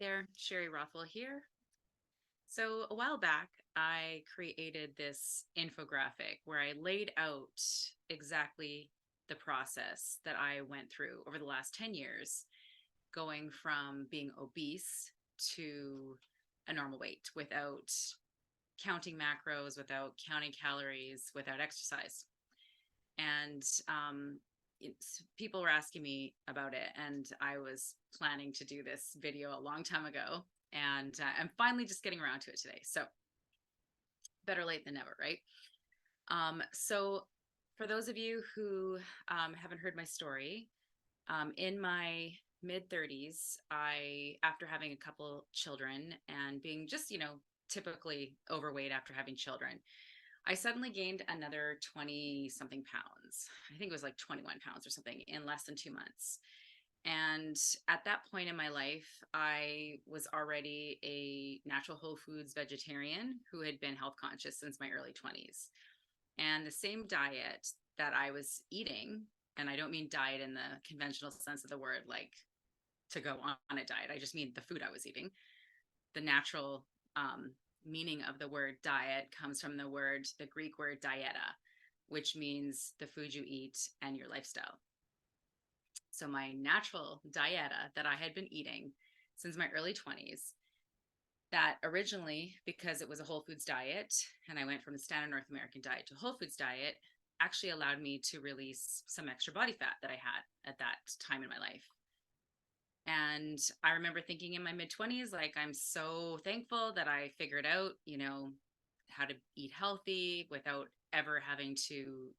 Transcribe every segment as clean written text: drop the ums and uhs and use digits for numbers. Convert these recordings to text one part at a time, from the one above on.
There, Sherry Rothwell here. So, a while back, I created this infographic where I laid out exactly the process that I went through over the last 10 years, going from being obese to a normal weight without counting macros, without counting calories, without exercise. And people were asking me about it, and I was planning to do this video a long time ago, and I'm finally just getting around to it today. So better late than never, right? So for those of you who haven't heard my story, in my mid 30s, after having a couple children and being just, typically overweight after having children, I suddenly gained another 20 something pounds. I think it was like 21 pounds or something in less than 2 months. And at that point in my life, I was already a natural whole foods vegetarian who had been health conscious since my early 20s. And the same diet that I was eating, and I don't mean diet in the conventional sense of the word, like to go on a diet, I just mean the food I was eating. The natural meaning of the word diet comes from the Greek word dieta, which means the food you eat and your lifestyle. So my natural dieta that I had been eating since my early 20s, that originally, because it was a whole foods diet, and I went from the standard North American diet to a whole foods diet, actually allowed me to release some extra body fat that I had at that time in my life. And I remember thinking in my mid 20s, like, I'm so thankful that I figured out, how to eat healthy without ever having to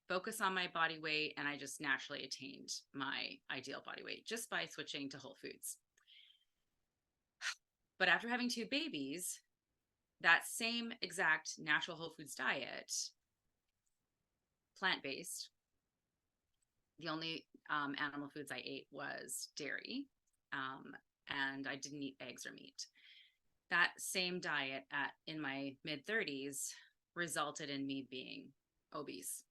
focus on my body weight. And I just naturally attained my ideal body weight just by switching to whole foods. But after having two babies, that same exact natural whole foods diet, plant based, the only animal foods I ate was dairy, and I didn't eat eggs or meat. That same diet in my mid 30s resulted in me being obese.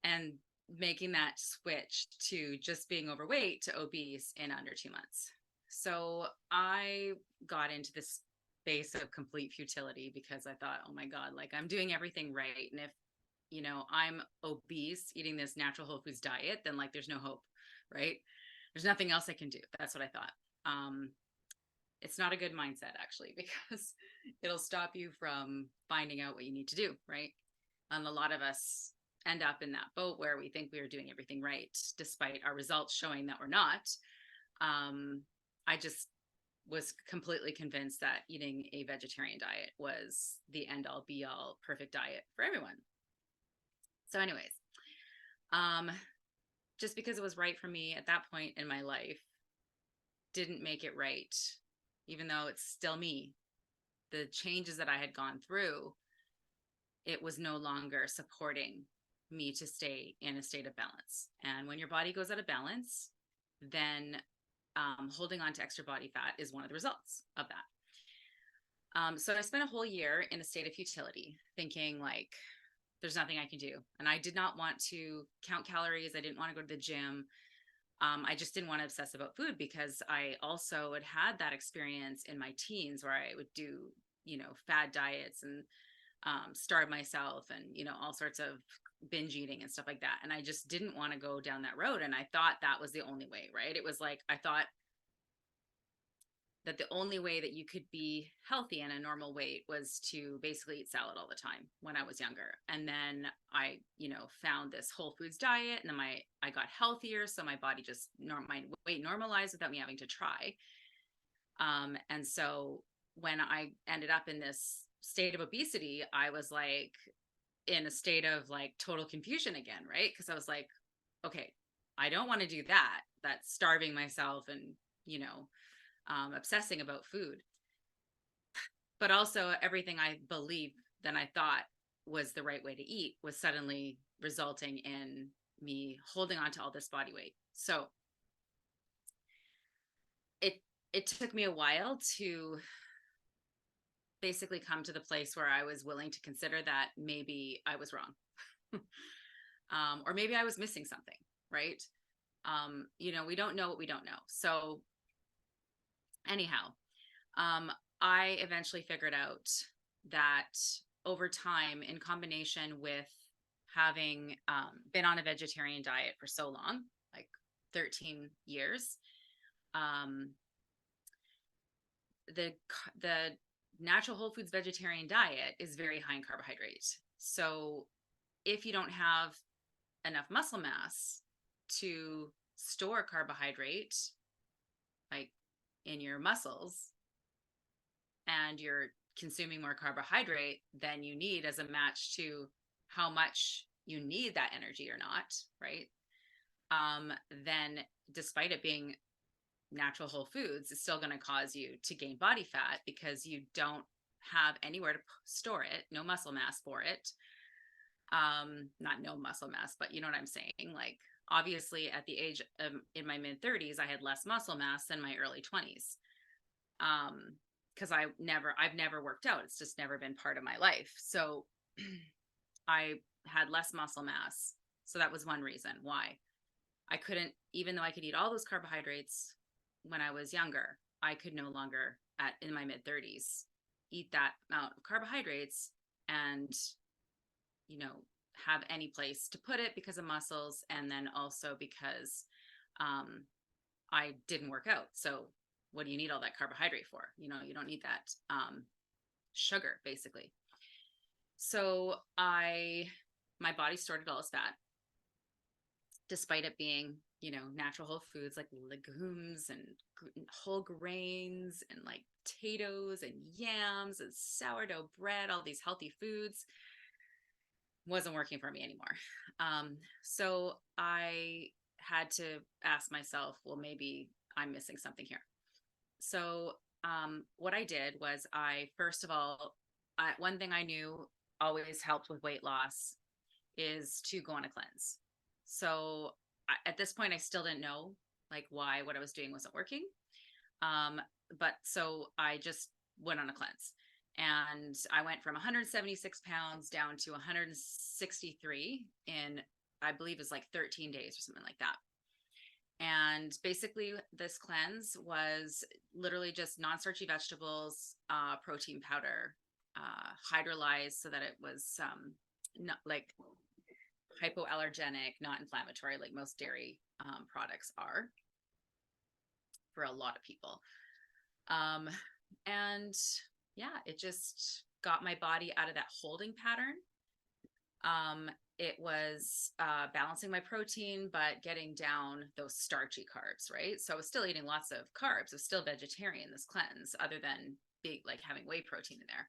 And making that switch to just being overweight to obese in under 2 months. So I got into this space of complete futility because I thought, oh my God, like I'm doing everything right. And if I'm obese eating this natural whole foods diet, then like there's no hope, right? There's nothing else I can do. That's what I thought. It's not a good mindset actually, because it'll stop you from finding out what you need to do, right? And a lot of us end up in that boat where we think we are doing everything right, despite our results showing that we're not. I just was completely convinced that eating a vegetarian diet was the end all be all perfect diet for everyone. So anyways, just because it was right for me at that point in my life didn't make it right, even though it's still me. The changes that I had gone through, it was no longer supporting me to stay in a state of balance. And when your body goes out of balance, then holding on to extra body fat is one of the results of that. So I spent a whole year in a state of futility, thinking like, there's nothing I can do. And I did not want to count calories. I didn't want to go to the gym. I just didn't want to obsess about food, because I also had that experience in my teens where I would do, fad diets and starve myself and, all sorts of binge eating and stuff like that. And I just didn't want to go down that road. And I thought that was the only way, right? It was like, I thought that the only way that you could be healthy in a normal weight was to basically eat salad all the time when I was younger. And then I, found this whole foods diet, and then I got healthier. So my body just, my weight normalized without me having to try. And so when I ended up in this state of obesity, I was like in a state of like total confusion again, right? Because I was like, okay, I don't want to do that. That's starving myself and, obsessing about food. But also everything I believed that I thought was the right way to eat was suddenly resulting in me holding on to all this body weight. So it took me a while to basically come to the place where I was willing to consider that maybe I was wrong. Or maybe I was missing something, right? We don't know what we don't know. So Anyhow, I eventually figured out that over time, in combination with having been on a vegetarian diet for so long, like 13 years, um, the the natural whole foods vegetarian diet is very high in carbohydrate. So if you don't have enough muscle mass to store carbohydrate, like in your muscles, and you're consuming more carbohydrate than you need as a match to how much you need that energy or not, right? Then despite it being natural whole foods, it's still going to cause you to gain body fat because you don't have anywhere to store it, no muscle mass for it. Not no muscle mass, but you know what I'm saying? Like, obviously, at the age of in my mid 30s, I had less muscle mass than my early 20s. Because I've never worked out. It's just never been part of my life. So I had less muscle mass. So that was one reason why I couldn't, even though I could eat all those carbohydrates when I was younger, I could no longer in my mid 30s eat that amount of carbohydrates and, you know, have any place to put it because of muscles. And then also because I didn't work out. So what do you need all that carbohydrate for? You know, you don't need that sugar basically. So my body stored it all as fat, despite it being, you know, natural whole foods like legumes and whole grains and like potatoes and yams and sourdough bread, all these healthy foods wasn't working for me anymore. So I had to ask myself, well, maybe I'm missing something here. So what I did was first of all, one thing I knew always helped with weight loss is to go on a cleanse. So at this point, I still didn't know like why what I was doing wasn't working. But so I just went on a cleanse, and I went from 176 pounds down to 163 in, I believe, is like 13 days or something like that. And basically, this cleanse was literally just non-starchy vegetables, protein powder, hydrolyzed so that it was not like hypoallergenic, not inflammatory, like most dairy products are for a lot of people. And yeah, it just got my body out of that holding pattern. It was balancing my protein, but getting down those starchy carbs, right? So I was still eating lots of carbs. I was still vegetarian, this cleanse, other than big, like having whey protein in there.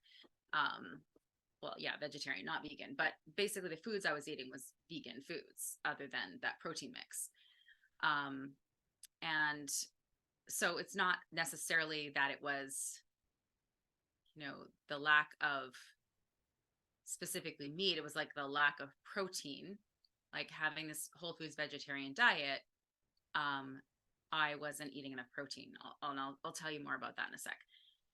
Well, yeah, vegetarian, not vegan, but basically the foods I was eating was vegan foods other than that protein mix. And so it's not necessarily that it was, you know, the lack of specifically meat. It was like the lack of protein, like having this whole foods vegetarian diet. I wasn't eating enough protein. I'll tell you more about that in a sec.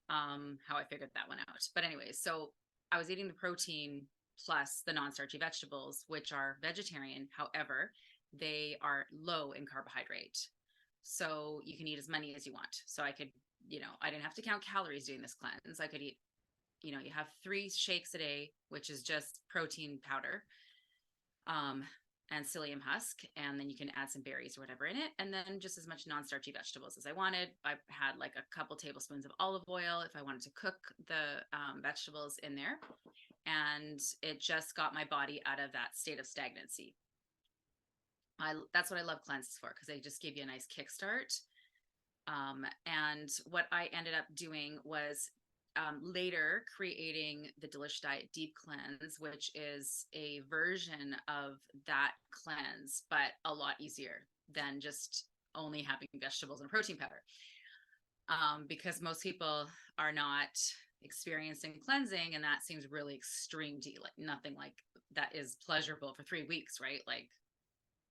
How I figured that one out. But anyways, so I was eating the protein plus the non-starchy vegetables, which are vegetarian. However, they are low in carbohydrate. So you can eat as many as you want. So I could, you know, I didn't have to count calories doing this cleanse. I could eat, you know, you have 3 shakes a day, which is just protein powder, and psyllium husk, and then you can add some berries or whatever in it, and then just as much non-starchy vegetables as I wanted. I had like a couple tablespoons of olive oil if I wanted to cook the vegetables in there, and it just got my body out of that state of stagnancy. That's what I love cleanses for, because they just give you a nice kickstart. And what I ended up doing was later creating the Delicious Diet Deep Cleanse, which is a version of that cleanse, but a lot easier than just only having vegetables and protein powder. Because most people are not experiencing cleansing, and that seems really extreme to you, like nothing like that is pleasurable for 3 weeks, right? Like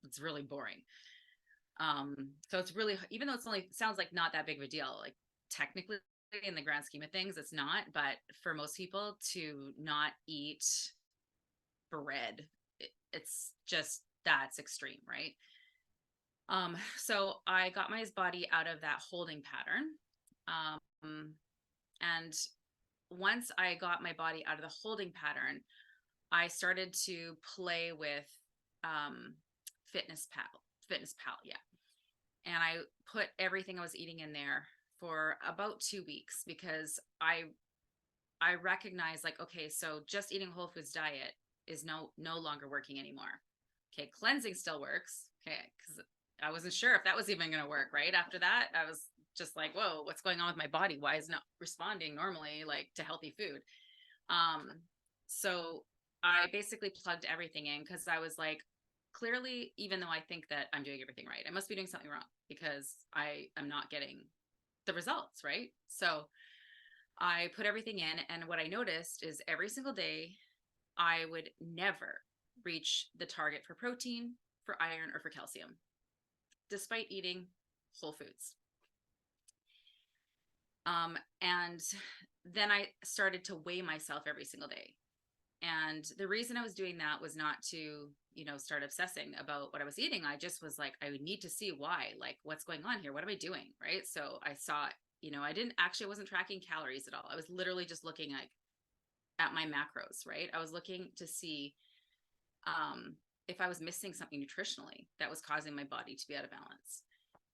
it's really boring. So it's really, even though it's only sounds like not that big of a deal, like technically in the grand scheme of things, it's not. But for most people to not eat bread, it's just, that's extreme, right? So I got my body out of that holding pattern, And once I got my body out of the holding pattern, I started to play with um, Fitness Pal, yeah. And I put everything I was eating in there for about 2 weeks because I recognized, like, okay, so just eating a whole foods diet is no longer working anymore. Okay, cleansing still works. Okay, because I wasn't sure if that was even going to work. Right after that, I was just like, whoa, what's going on with my body? Why is it not responding normally, like, to healthy food? Um, so I basically plugged everything in because I was like, clearly, even though I think that I'm doing everything right, I must be doing something wrong because I am not getting the results, right? So I put everything in, and what I noticed is every single day I would never reach the target for protein, for iron, or for calcium, despite eating whole foods. And then I started to weigh myself every single day. And the reason I was doing that was not to, start obsessing about what I was eating. I just was like, I would need to see why, like, what's going on here? What am I doing? Right. So I saw, I wasn't tracking calories at all. I was literally just looking like at my macros, right? I was looking to see if I was missing something nutritionally that was causing my body to be out of balance.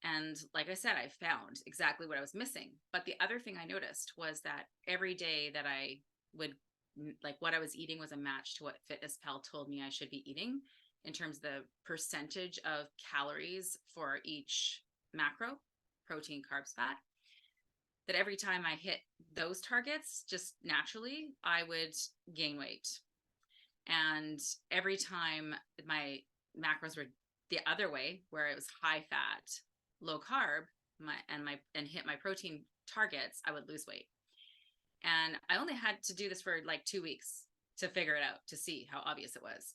And like I said, I found exactly what I was missing. But the other thing I noticed was that every day that I would, like, what I was eating was a match to what Fitness Pal told me I should be eating in terms of the percentage of calories for each macro, protein, carbs, fat. That every time I hit those targets, just naturally, I would gain weight. And every time my macros were the other way, where it was high fat, low carb, and hit my protein targets, I would lose weight. And I only had to do this for like 2 weeks to figure it out, to see how obvious it was.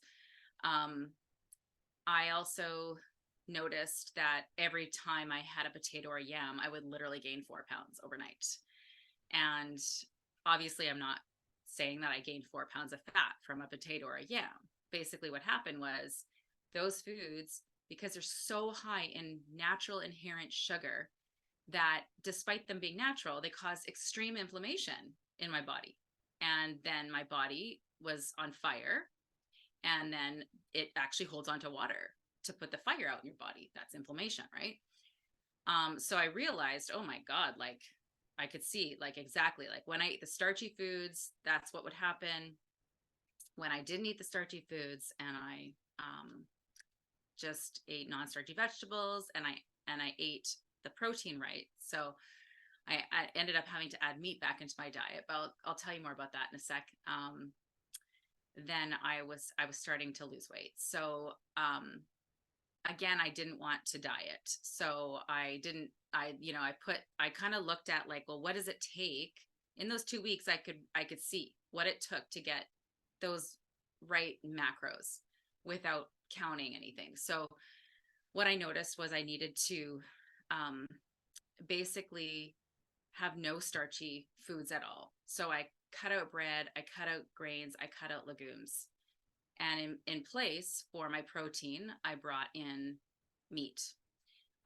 I also noticed that every time I had a potato or a yam, I would literally gain 4 pounds overnight. And obviously, I'm not saying that I gained 4 pounds of fat from a potato or a yam. Basically, what happened was those foods, because they're so high in natural inherent sugar, that despite them being natural, they cause extreme inflammation in my body. And then my body was on fire. And then it actually holds onto water to put the fire out in your body. That's inflammation, right? So I realized, oh my God, like, I could see, like, exactly, like, when I ate the starchy foods, that's what would happen. When I didn't eat the starchy foods and I just ate non-starchy vegetables, and I ate the protein right. So I ended up having to add meat back into my diet, but I'll tell you more about that in a sec. Then I was starting to lose weight. So again, I didn't want to diet. So I kind of looked at, like, well, what does it take in those 2 weeks? I could see what it took to get those right macros without counting anything. So what I noticed was I needed to basically have no starchy foods at all. So I cut out bread, I cut out grains, I cut out legumes. And in place for my protein, I brought in meat.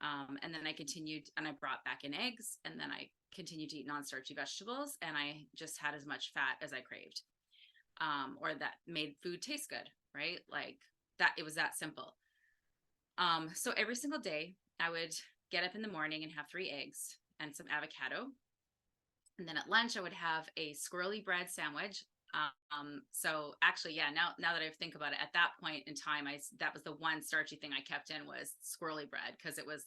And then I continued, and I brought back in eggs, and then I continued to eat non-starchy vegetables, and I just had as much fat as I craved, or that made food taste good, right? Like that, it was that simple. So every single day I would get up in the morning and have 3 eggs and some avocado. And then at lunch, I would have a squirrely bread sandwich. So actually, yeah, now that I think about it, at that point in time, that was the one starchy thing I kept in, was squirrely bread, because it was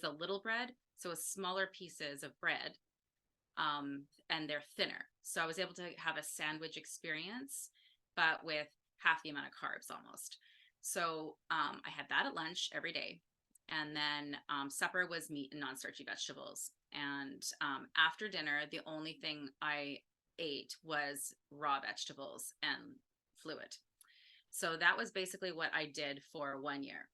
a little bread. So it was smaller pieces of bread, and they're thinner. So I was able to have a sandwich experience, but with half the amount of carbs almost. So I had that at lunch every day. And then supper was meat and non-starchy vegetables. And after dinner, the only thing I ate was raw vegetables and fluid. So that was basically what I did for 1 year.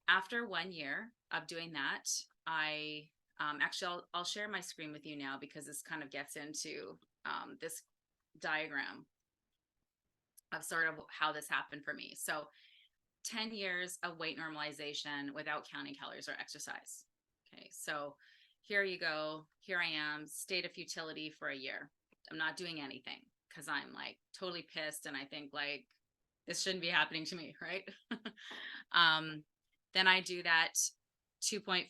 After 1 year of doing that, I actually, I'll share my screen with you now, because this kind of gets into this diagram of sort of how this happened for me. So 10 years of weight normalization without counting calories or exercise. Okay, so here you go. Here I am, state of futility for a year. I'm not doing anything because I'm like totally pissed. And I think like, this shouldn't be happening to me, right? Then I do that 2.5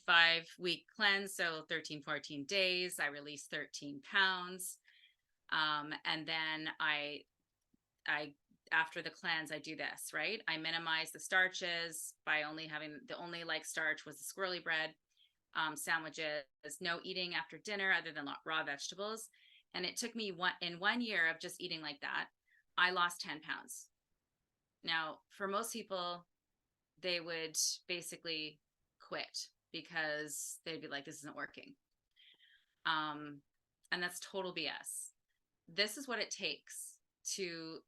week cleanse. So 13, 14 days, I release 13 pounds. And then I, after the cleanse, I do this, right? I minimize the starches by only having the only like starch was the squirrely bread, sandwiches, no eating after dinner other than raw vegetables. And it took me in 1 year of just eating like that, I lost 10 pounds. Now, for most people, they would basically quit because they'd be like, this isn't working. And that's total BS. This is what it takes to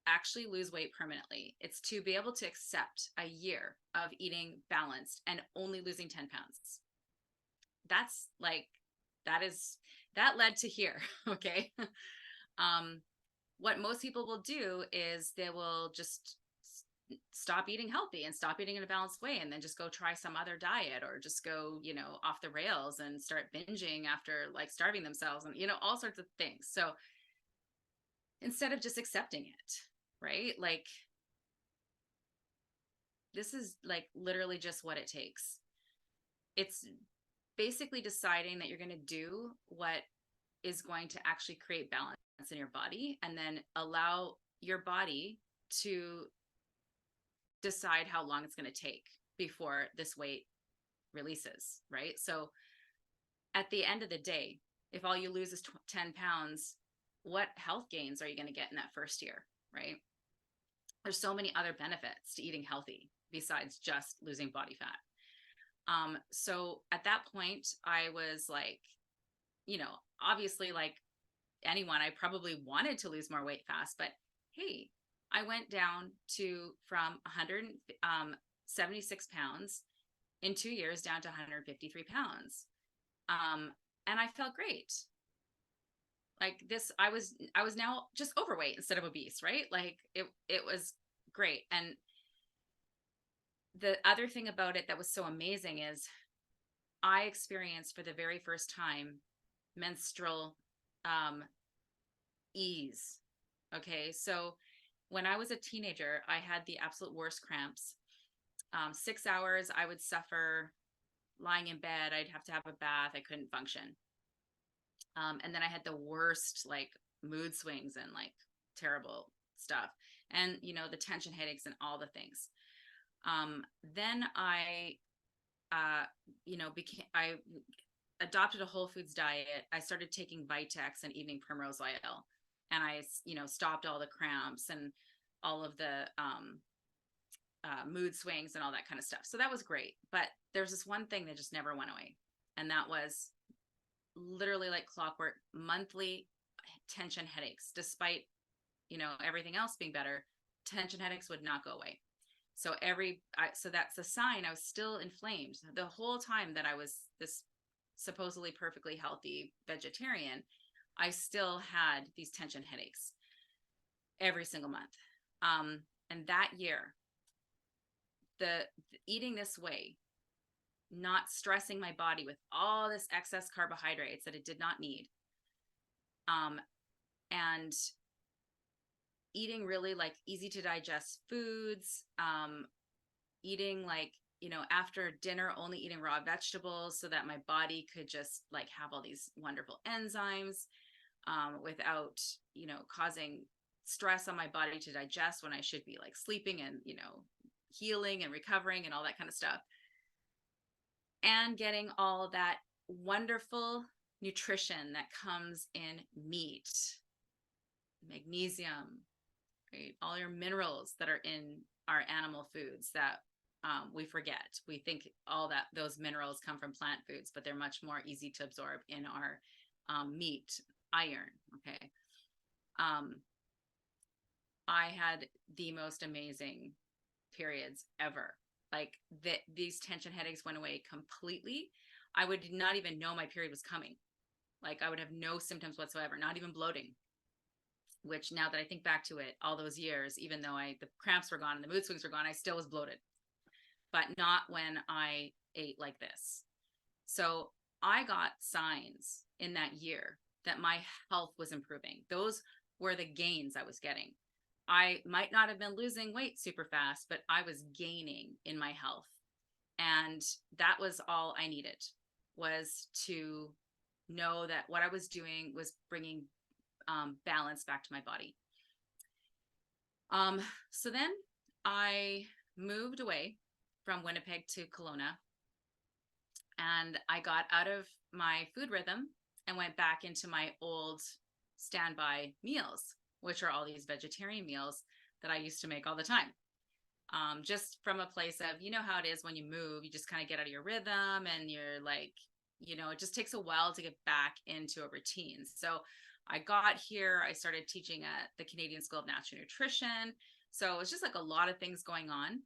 actually lose weight permanently. It's to be able to accept a year of eating balanced and only losing 10 pounds. That's like, that led to here. Okay. What most people will do is they will just stop eating healthy and stop eating in a balanced way and then just go try some other diet or just go, off the rails and start binging after like starving themselves and, all sorts of things. So instead of just accepting it, right? Like, this is like literally just what it takes. It's basically deciding that you're going to do what is going to actually create balance in your body and then allow your body to decide how long it's going to take before this weight releases, right? So at the end of the day, if all you lose is 10 pounds, what health gains are you going to get in that first year, right? There's so many other benefits to eating healthy besides just losing body fat. So at that point, I was like, obviously like anyone, I probably wanted to lose more weight fast, but hey, I went down from 176 pounds in 2 years down to 153 pounds. And I felt great. Like this, I was now just overweight instead of obese, right? Like it was great. And the other thing about it that was so amazing is I experienced for the very first time menstrual ease. Okay. So when I was a teenager, I had the absolute worst cramps. 6 hours, I would suffer lying in bed. I'd have to have a bath. I couldn't function. And then I had the worst like mood swings and like terrible stuff. And, the tension headaches and all the things. Then I I adopted a whole foods diet. I started taking Vitex and evening primrose oil, and I, stopped all the cramps and all of the mood swings and all that kind of stuff. So that was great. But there's this one thing that just never went away. And that was literally like clockwork, monthly tension headaches, despite, everything else being better, tension headaches would not go away. So so that's a sign I was still inflamed the whole time that I was this supposedly perfectly healthy vegetarian. I still had these tension headaches every single month. And that year, the eating this way, not stressing my body with all this excess carbohydrates that it did not need, and eating really like easy to digest foods, eating like, after dinner, only eating raw vegetables so that my body could just like have all these wonderful enzymes, without, causing stress on my body to digest when I should be like sleeping and, healing and recovering and all that kind of stuff. And getting all that wonderful nutrition that comes in meat, magnesium, right? All your minerals that are in our animal foods that we forget. We think those minerals come from plant foods, but they're much more easy to absorb in our meat, iron. Okay. I had the most amazing periods ever. Like these tension headaches went away completely. I would not even know my period was coming. Like I would have no symptoms whatsoever, not even bloating, which now that I think back to it, all those years, even though the cramps were gone and the mood swings were gone, I still was bloated, but not when I ate like this. So I got signs in that year that my health was improving. Those were the gains I was getting. I might not have been losing weight super fast, but I was gaining in my health. And that was all I needed, was to know that what I was doing was bringing balance back to my body. So then I moved away from Winnipeg to Kelowna, and I got out of my food rhythm and went back into my old standby meals, which are all these vegetarian meals that I used to make all the time. Just from a place of, you know how it is when you move, you just kind of get out of your rhythm and you're like, it just takes a while to get back into a routine. So I got here, I started teaching at the Canadian School of Natural Nutrition. So it's just like a lot of things going on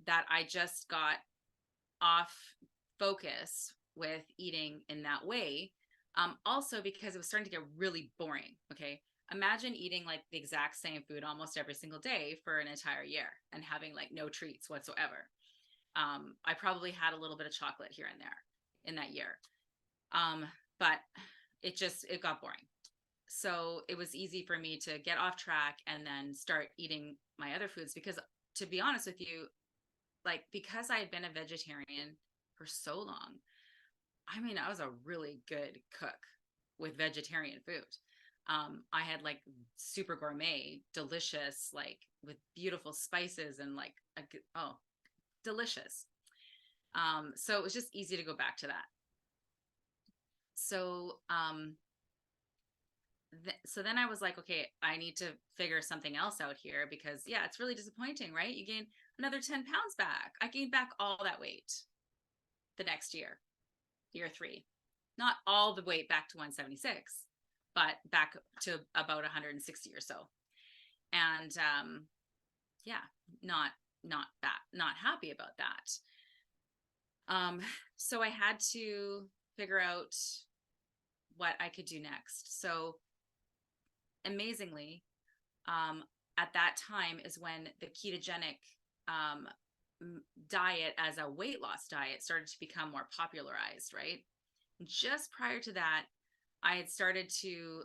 that I just got off focus with eating in that way. Also because it was starting to get really boring. Okay. Imagine eating like the exact same food almost every single day for an entire year and having like no treats whatsoever. I probably had a little bit of chocolate here and there in that year. But it got boring. So it was easy for me to get off track and then start eating my other foods, because to be honest with you, like, because I had been a vegetarian for so long, I mean, I was a really good cook with vegetarian food. I had like super gourmet, delicious, like with beautiful spices and like, delicious. So it was just easy to go back to that. So, so then I was like, okay, I need to figure something else out here, because yeah, it's really disappointing, right? You gain another 10 pounds back. I gained back all that weight the next year, year 3, not all the weight back to 176, but back to about 160 or so. And yeah, not happy about that. So I had to figure out what I could do next. So amazingly, at that time is when the ketogenic diet as a weight loss diet started to become more popularized, right? Just prior to that, I had started to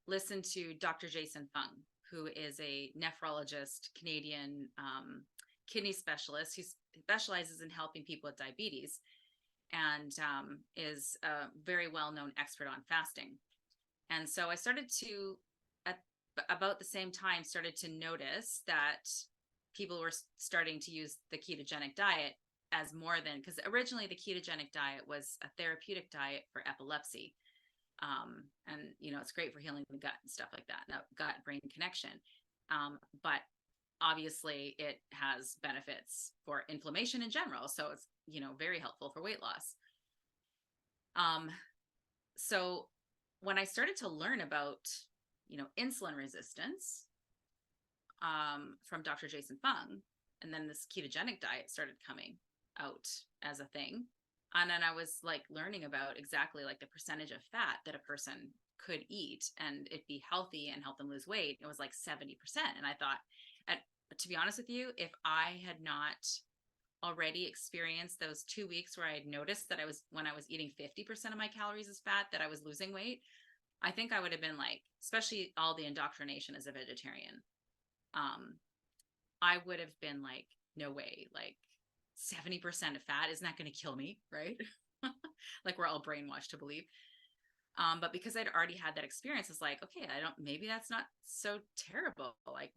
listen to Dr. Jason Fung, who is a nephrologist, Canadian kidney specialist who specializes in helping people with diabetes, and is a very well-known expert on fasting. And so I started to, at about the same time, started to notice that people were starting to use the ketogenic diet as more than, because originally the ketogenic diet was a therapeutic diet for epilepsy. And, it's great for healing the gut and stuff like that, gut-brain connection. But obviously it has benefits for inflammation in general. So it's, very helpful for weight loss. So when I started to learn about, insulin resistance from Dr. Jason Fung, and then this ketogenic diet started coming out as a thing. And then I was like learning about exactly like the percentage of fat that a person could eat and it'd be healthy and help them lose weight. It was like 70%. And I thought, to be honest with you, if I had not already experienced those 2 weeks where I had noticed that when I was eating 50% of my calories as fat, that I was losing weight, I think I would have been like, especially all the indoctrination as a vegetarian, I would have been like, no way, like 70% of fat is not going to kill me, right? Like we're all brainwashed to believe. But because I'd already had that experience, it's like, okay, maybe that's not so terrible. Like,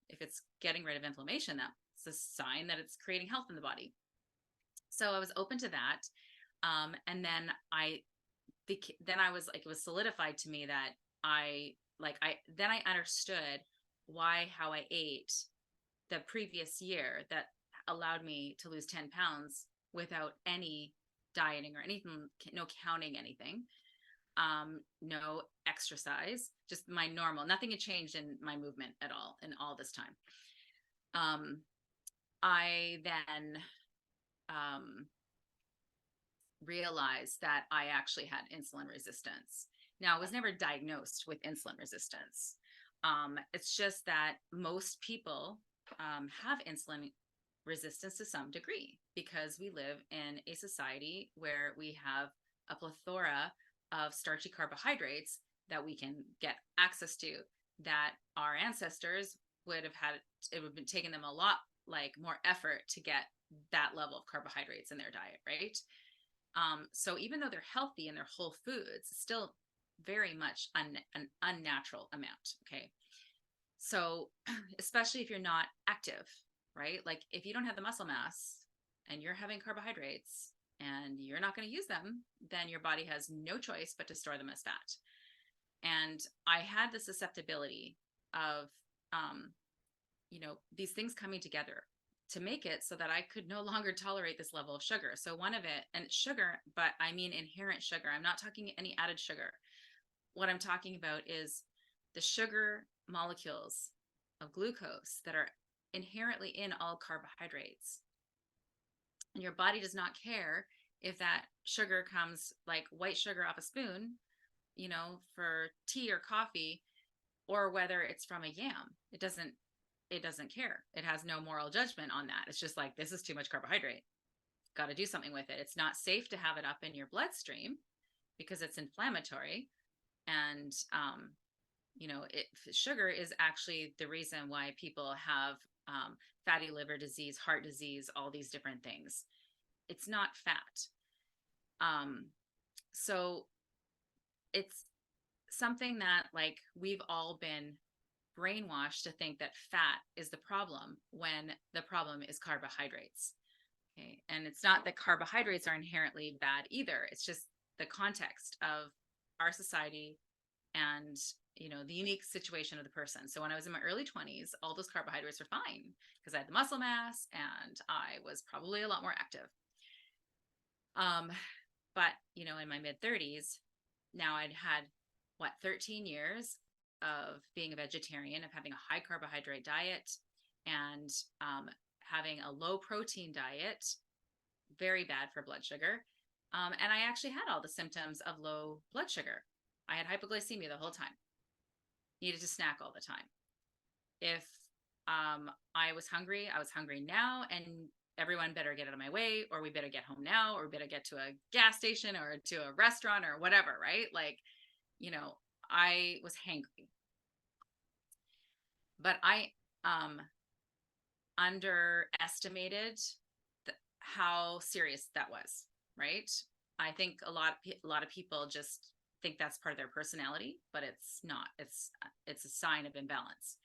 if it's getting rid of inflammation, that's a sign that it's creating health in the body. So I was open to that. And then I was like, it was solidified to me that I understood how I ate the previous year that allowed me to lose 10 pounds without any dieting or anything, no counting anything, no exercise, just my normal, nothing had changed in my movement at all in all this time. I then realized that I actually had insulin resistance. Now, I was never diagnosed with insulin resistance. It's just that most people have insulin resistance to some degree, because we live in a society where we have a plethora of starchy carbohydrates that we can get access to, that our ancestors would have had. It would have been taking them a lot like more effort to get that level of carbohydrates in their diet, right? So even though they're healthy and they're whole foods, still very much an unnatural amount. Okay. So especially if you're not active, right? Like if you don't have the muscle mass and you're having carbohydrates and you're not going to use them, then your body has no choice but to store them as fat. And I had the susceptibility of, these things coming together to make it so that I could no longer tolerate this level of sugar. So one of it, and sugar, but I mean inherent sugar. I'm not talking any added sugar. What I'm talking about is the sugar molecules of glucose that are inherently in all carbohydrates. And your body does not care if that sugar comes like white sugar off a spoon, for tea or coffee, or whether it's from a yam. It doesn't care. It has no moral judgment on that. It's just like, this is too much carbohydrate. Got to do something with it. It's not safe to have it up in your bloodstream because it's inflammatory. And, sugar is actually the reason why people have fatty liver disease, heart disease, all these different things. It's not fat. So it's something that like we've all been brainwashed to think that fat is the problem when the problem is carbohydrates. Okay. And it's not that carbohydrates are inherently bad either. It's just the context of our society and, the unique situation of the person. So when I was in my early 20s, all those carbohydrates were fine because I had the muscle mass and I was probably a lot more active. But, in my mid 30s, now I'd had 13 years of being a vegetarian, of having a high carbohydrate diet and having a low protein diet, very bad for blood sugar. And I actually had all the symptoms of low blood sugar. I had hypoglycemia the whole time, needed to snack all the time. If I was hungry now, and everyone better get out of my way, or we better get home now, or we better get to a gas station or to a restaurant or whatever, right? Like, I was hangry. But I underestimated how serious that was, right? I think a lot of people just think that's part of their personality, but it's not. It's a sign of imbalance.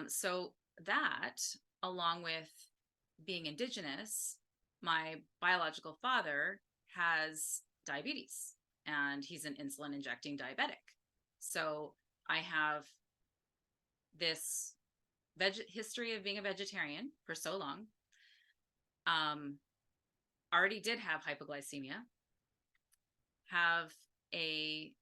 So that, along with being Indigenous, my biological father has diabetes and he's an insulin injecting diabetic. So I have this history of being a vegetarian for so long. Already did have hypoglycemia, have a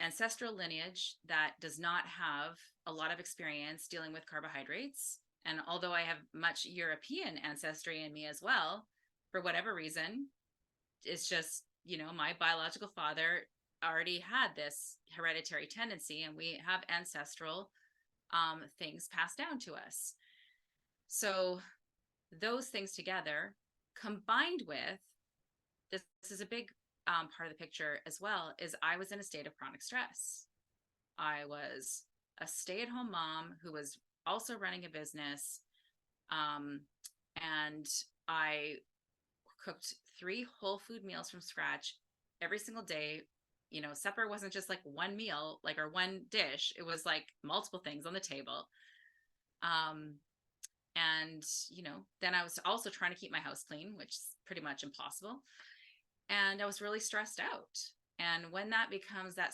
ancestral lineage that does not have a lot of experience dealing with carbohydrates. And although I have much European ancestry in me as well, for whatever reason, it's just, my biological father already had this hereditary tendency, and we have ancestral things passed down to us. So those things together, combined with this is a big part of the picture as well, is I was in a state of chronic stress. I was a stay-at-home mom who was also running a business, and I cooked 3 whole food meals from scratch every single day. Supper wasn't just like one meal, like, or one dish. It was like multiple things on the table. And, then I was also trying to keep my house clean, which is pretty much impossible. And I was really stressed out. And when that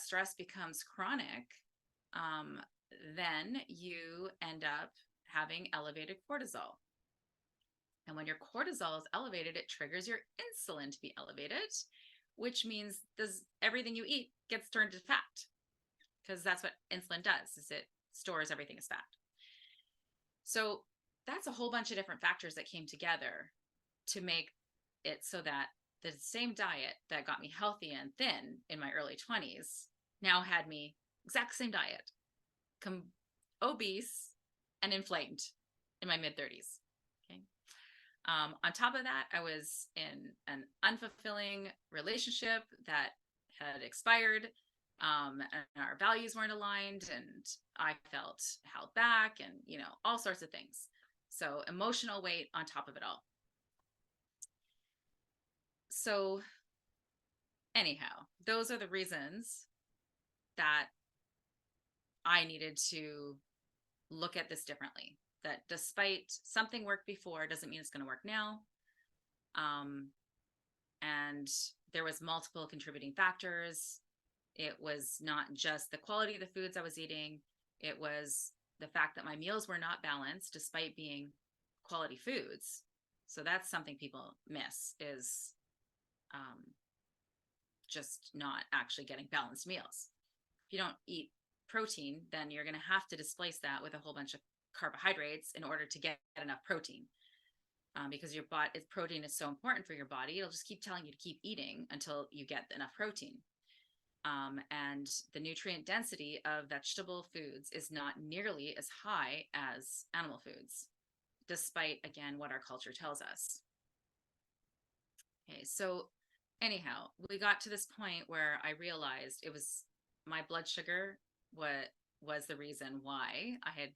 stress becomes chronic, then you end up having elevated cortisol. And when your cortisol is elevated, it triggers your insulin to be elevated, which means everything you eat gets turned to fat, because that's what insulin does, is it stores everything as fat. So that's a whole bunch of different factors that came together to make it so that the same diet that got me healthy and thin in my early 20s now had me exact same diet, obese and inflamed in my mid 30s. On top of that, I was in an unfulfilling relationship that had expired, and our values weren't aligned, and I felt held back, and all sorts of things. So emotional weight on top of it all. So anyhow, those are the reasons that I needed to look at this differently. That despite something worked before doesn't mean it's going to work now. And there was multiple contributing factors. It was not just the quality of the foods I was eating. It was the fact that my meals were not balanced despite being quality foods. So that's something people miss, is just not actually getting balanced meals. If you don't eat protein, then you're going to have to displace that with a whole bunch of carbohydrates in order to get enough protein. Because your body, protein is so important for your body, it'll just keep telling you to keep eating until you get enough protein. And the nutrient density of vegetable foods is not nearly as high as animal foods, despite, again, what our culture tells us. Okay, so anyhow, we got to this point where I realized it was my blood sugar what was the reason why I had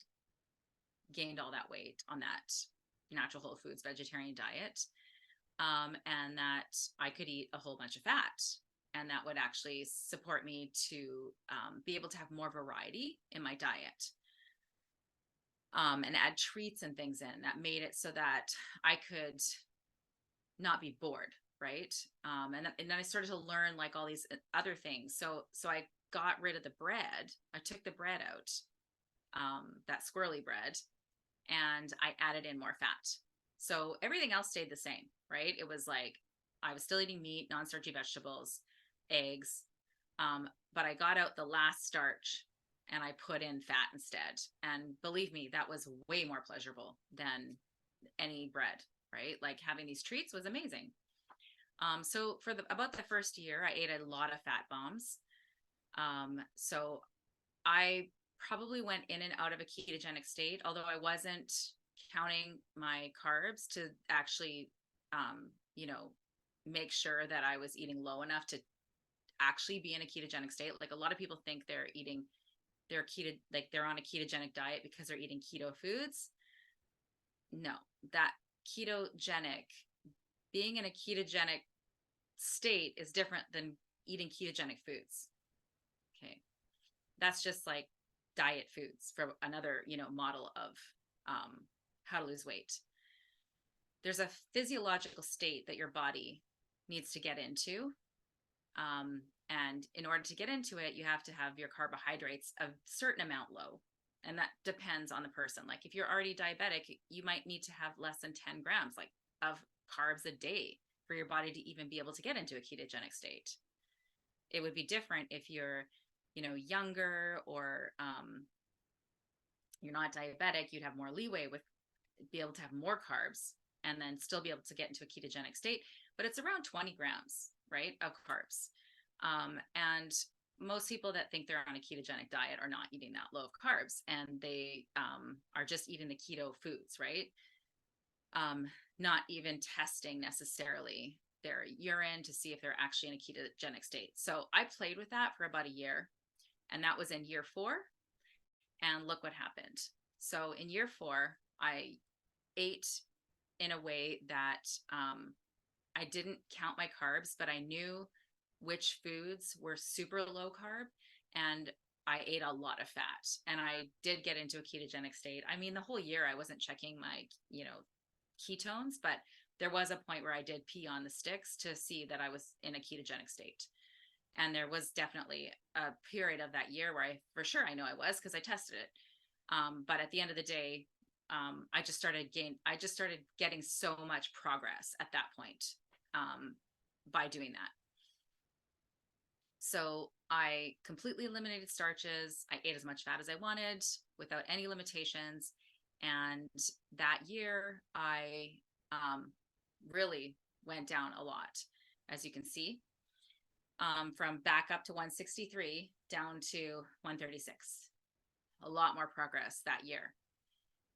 gained all that weight on that natural whole foods vegetarian diet, and that I could eat a whole bunch of fat, and that would actually support me to be able to have more variety in my diet, and add treats and things in that made it so that I could not be bored, right? And then I started to learn like all these other things. So I got rid of the bread. I took the bread out, that squirrely bread, and I added in more fat. So everything else stayed the same, right? It was like I was still eating meat, non-starchy vegetables, eggs, but I got out the last starch and I put in fat instead. And believe me, that was way more pleasurable than any bread, right? Like having these treats was amazing. So for about the first year, I ate a lot of fat bombs. So I probably went in and out of a ketogenic state, although I wasn't counting my carbs to actually, make sure that I was eating low enough to actually be in a ketogenic state. Like a lot of people think they're on a ketogenic diet because they're eating keto foods. No, that being in a ketogenic state is different than eating ketogenic foods. Okay. That's just like diet foods for another, model of how to lose weight. There's a physiological state that your body needs to get into. And in order to get into it, you have to have your carbohydrates a certain amount low. And that depends on the person. Like if you're already diabetic, you might need to have less than 10 grams of carbs a day for your body to even be able to get into a ketogenic state. It would be different if you're, younger, or you're not diabetic. You'd have more leeway with be able to have more carbs and then still be able to get into a ketogenic state. But it's around 20 grams, right, of carbs. And most people that think they're on a ketogenic diet are not eating that low of carbs, and they are just eating the keto foods, right? Not even testing necessarily their urine to see if they're actually in a ketogenic state. So I played with that for about a year, and that was in year 4. And look what happened. So in year 4, I ate in a way that I didn't count my carbs, but I knew which foods were super low carb, and I ate a lot of fat, and I did get into a ketogenic state. I mean, the whole year I wasn't checking my, ketones, but there was a point where I did pee on the sticks to see that I was in a ketogenic state. And there was definitely a period of that year where I know I was, because I tested it. But at the end of the day, I just started getting so much progress at that point, by doing that. So I completely eliminated starches. I ate as much fat as I wanted without any limitations. And that year, I really went down a lot, as you can see, from back up to 163 down to 136. A lot more progress that year.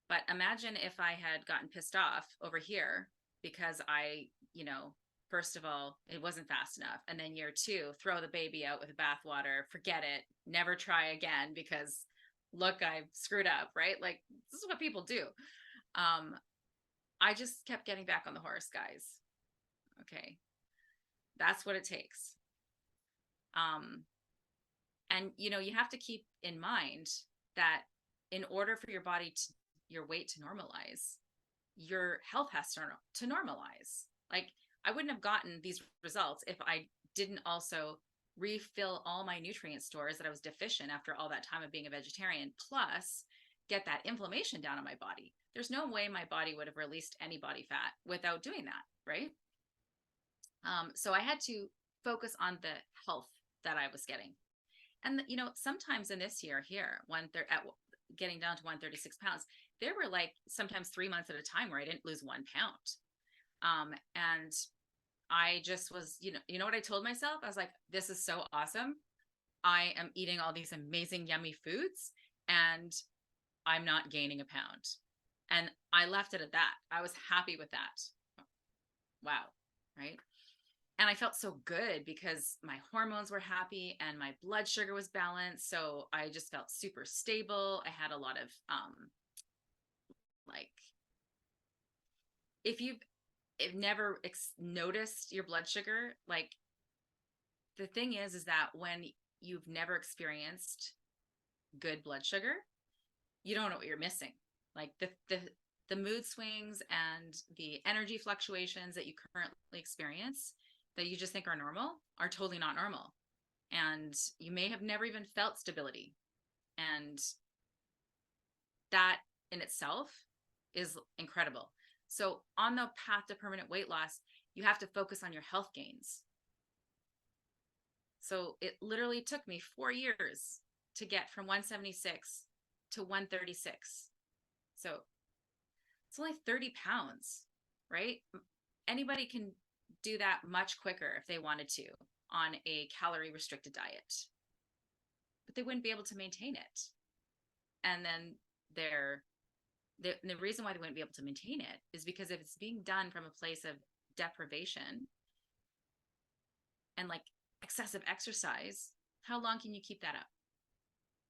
But imagine if I had gotten pissed off over here because I, first of all, it wasn't fast enough. And then year two, throw the baby out with the bathwater, forget it, never try again because look, I screwed up, right? Like this is what people do. I just kept getting back on the horse, guys. Okay. That's what it takes. And you have to keep in mind that in order for your weight to normalize, your health has to normalize. Like I wouldn't have gotten these results if I didn't also refill all my nutrient stores that I was deficient after all that time of being a vegetarian, plus get that inflammation down in my body. There's no way my body would have released any body fat without doing that, right? So I had to focus on the health that I was getting. And sometimes in this year here, getting down to 136 pounds, there were like sometimes 3 months at a time where I didn't lose 1 pound. And I just was, you know what I told myself? I was like, this is so awesome. I am eating all these amazing, yummy foods and I'm not gaining a pound. And I left it at that. I was happy with that. Wow. Right. And I felt so good because my hormones were happy and my blood sugar was balanced. So I just felt super stable. I had a lot of, like, if you've never noticed your blood sugar, like the thing is that when you've never experienced good blood sugar, you don't know what you're missing. Like the mood swings and the energy fluctuations that you currently experience that you just think are normal are totally not normal. And you may have never even felt stability. And that in itself is incredible. So on the path to permanent weight loss, you have to focus on your health gains. So it literally took me 4 years to get from 176 to 136. So it's only 30 pounds, right? Anybody can do that much quicker if they wanted to on a calorie restricted diet, but they wouldn't be able to maintain it. And then the reason why they wouldn't be able to maintain it is because if it's being done from a place of deprivation and like excessive exercise, how long can you keep that up?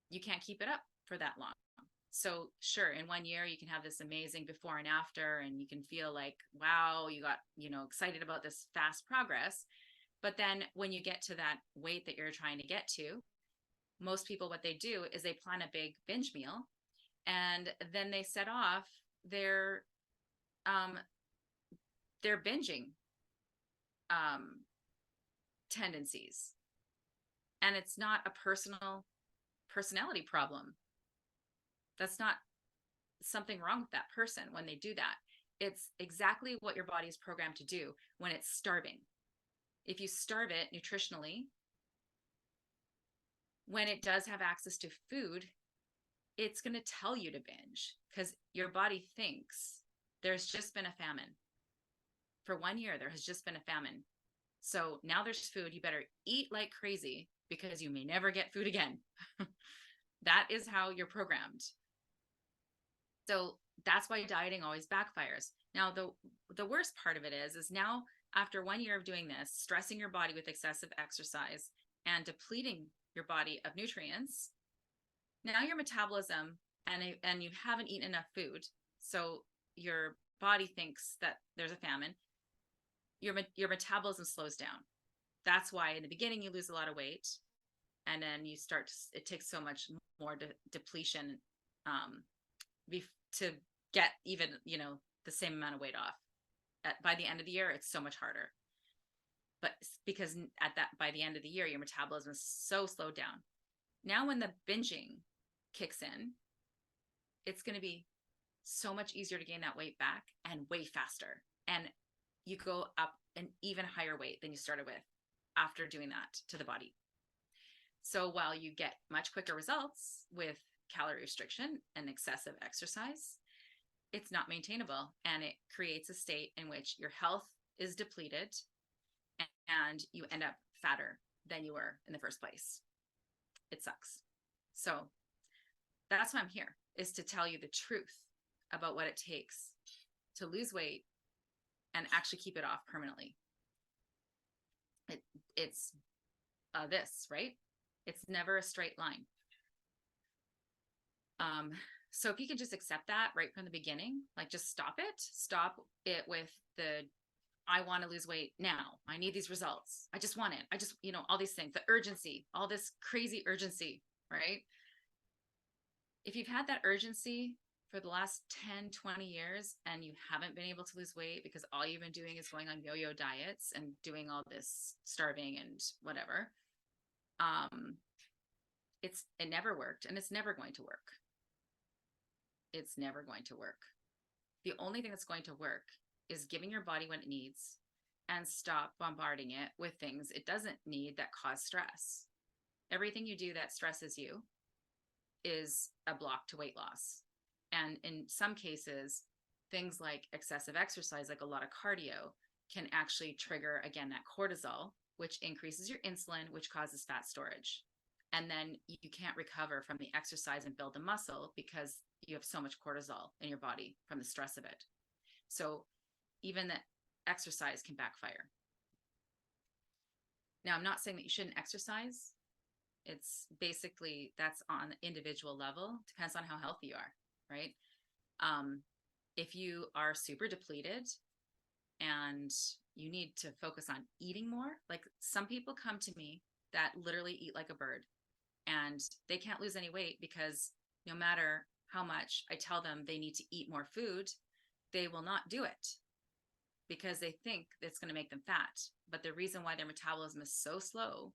You can't keep it up for that long. So sure, in 1 year, you can have this amazing before and after, and you can feel like, wow, you got, excited about this fast progress. But then when you get to that weight that you're trying to get to, most people, what they do is they plan a big binge meal and then they set off their binging tendencies. And it's not a personality problem. That's not something wrong with that person when they do that. It's exactly what your body is programmed to do when it's starving. If you starve it nutritionally, when it does have access to food, it's going to tell you to binge because your body thinks there's just been a famine. For 1 year, there has just been a famine. So now there's food. You better eat like crazy because you may never get food again. That is how you're programmed. So that's why dieting always backfires. Now, the worst part of it is now after 1 year of doing this, stressing your body with excessive exercise and depleting your body of nutrients, now your metabolism and you haven't eaten enough food. So your body thinks that there's a famine. Your metabolism slows down. That's why in the beginning you lose a lot of weight. And then it takes so much more depletion to get even, the same amount of weight off. By the end of the year, it's so much harder. But because by the end of the year, your metabolism is so slowed down. Now when the binging kicks in, it's going to be so much easier to gain that weight back and way faster. And you go up an even higher weight than you started with after doing that to the body. So while you get much quicker results with calorie restriction and excessive exercise, it's not maintainable, and it creates a state in which your health is depleted and you end up fatter than you were in the first place. It sucks. So that's why I'm here, is to tell you the truth about what it takes to lose weight and actually keep it off permanently. It's this, right? It's never a straight line. So if you can just accept that right from the beginning, like just stop it with the, I want to lose weight now. I need these results. I just want it. I just, all these things, the urgency, all this crazy urgency, right? If you've had that urgency for the last 10, 20 years and you haven't been able to lose weight because all you've been doing is going on yo-yo diets and doing all this starving and whatever, it never worked, and it's never going to work. It's never going to work. The only thing that's going to work is giving your body what it needs and stop bombarding it with things it doesn't need that cause stress. Everything you do that stresses you is a block to weight loss. And in some cases, things like excessive exercise, like a lot of cardio, can actually trigger, again, that cortisol, which increases your insulin, which causes fat storage. And then you can't recover from the exercise and build the muscle because you have so much cortisol in your body from the stress of it. So even the exercise can backfire. Now, I'm not saying that you shouldn't exercise. It's basically, that's on the individual level. Depends on how healthy you are, right? If you are super depleted and you need to focus on eating more, like some people come to me that literally eat like a bird, and they can't lose any weight because no matter how much I tell them they need to eat more food, they will not do it because they think it's going to make them fat. But the reason why their metabolism is so slow,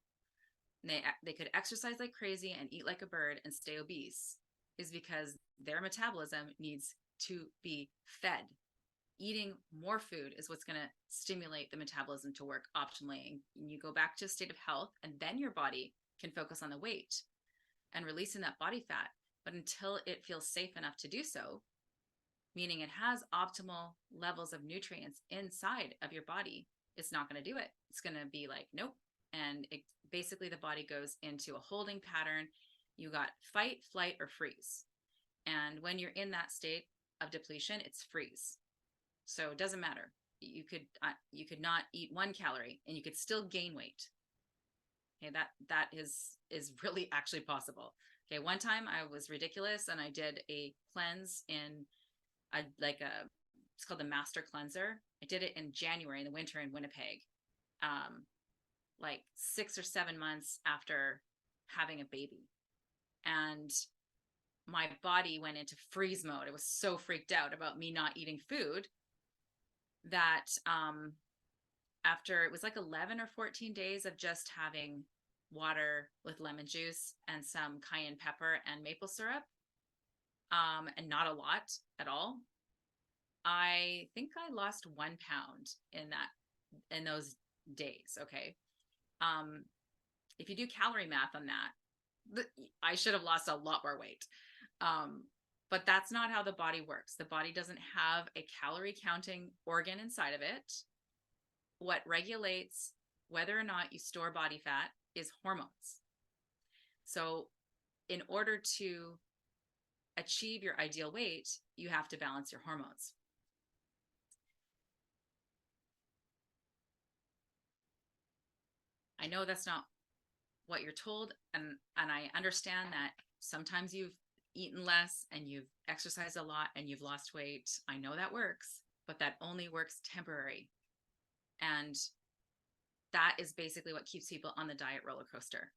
they could exercise like crazy and eat like a bird and stay obese, is because their metabolism needs to be fed. Eating more food is what's going to stimulate the metabolism to work optimally. And you go back to a state of health, and then your body can focus on the weight and releasing that body fat. But until it feels safe enough to do so, meaning it has optimal levels of nutrients inside of your body, it's not going to do it. It's going to be like, nope. And basically the body goes into a holding pattern. You got fight, flight, or freeze. And when you're in that state of depletion, it's freeze. So it doesn't matter. You could not eat 1 calorie and you could still gain weight. Okay, that is really actually possible. Okay, one time I was ridiculous and I did a cleanse in it's called the Master Cleanser. I did it in January in the winter in Winnipeg, like 6 or 7 months after having a baby, and my body went into freeze mode. It was so freaked out about me not eating food that after, it was like 11 or 14 days of just having water with lemon juice and some cayenne pepper and maple syrup, and not a lot at all, I think I lost 1 pound in those days. Okay. If you do calorie math on that, I should have lost a lot more weight. But that's not how the body works. The body doesn't have a calorie counting organ inside of it. What regulates whether or not you store body fat is hormones. So in order to achieve your ideal weight, you have to balance your hormones. I know that's not what you're told, and I understand that sometimes you've eaten less and you've exercised a lot and you've lost weight. I know that works, but that only works temporary. And that is basically what keeps people on the diet roller coaster,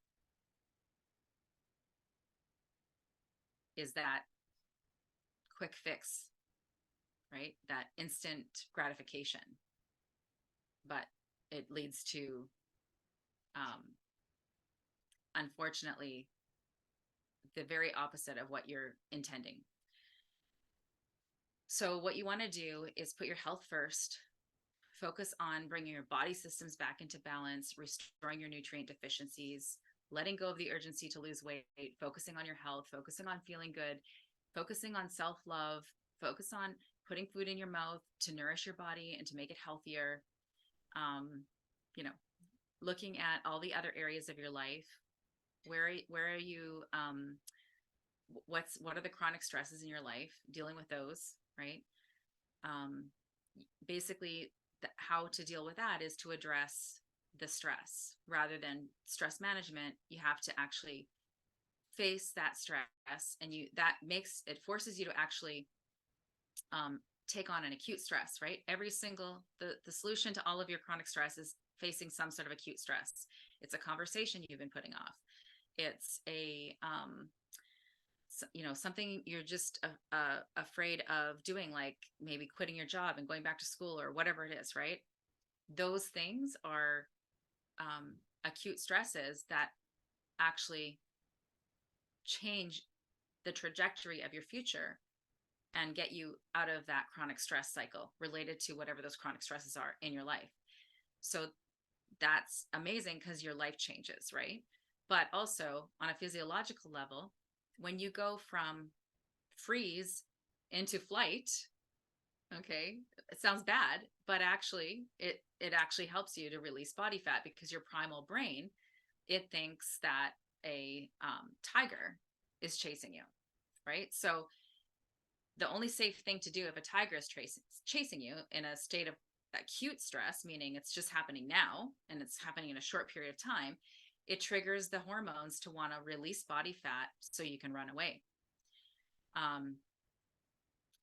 is that quick fix, right? That instant gratification. But it leads to, unfortunately, the very opposite of what you're intending. So what you want to do is put your health first, focus on bringing your body systems back into balance, restoring your nutrient deficiencies, letting go of the urgency to lose weight, focusing on your health, focusing on feeling good, focusing on self-love, focus on putting food in your mouth to nourish your body and to make it healthier. Looking at all the other areas of your life. Where are you, what are the chronic stresses in your life, dealing with those, right? Basically how to deal with that is to address the stress rather than stress management. You have to actually face that stress, and it forces you to actually take on an acute stress, right? The solution to all of your chronic stress is facing some sort of acute stress. It's a conversation you've been putting off. It's something you're just afraid of doing, like maybe quitting your job and going back to school or whatever it is, right? Those things are acute stresses that actually change the trajectory of your future and get you out of that chronic stress cycle related to whatever those chronic stresses are in your life. So that's amazing because your life changes, right? But also on a physiological level, when you go from freeze into flight, okay, it sounds bad, but actually it actually helps you to release body fat, because your primal brain, it thinks that a tiger is chasing you, right? So the only safe thing to do if a tiger is chasing you in a state of acute stress, meaning it's just happening now and it's happening in a short period of time, it triggers the hormones to want to release body fat so you can run away.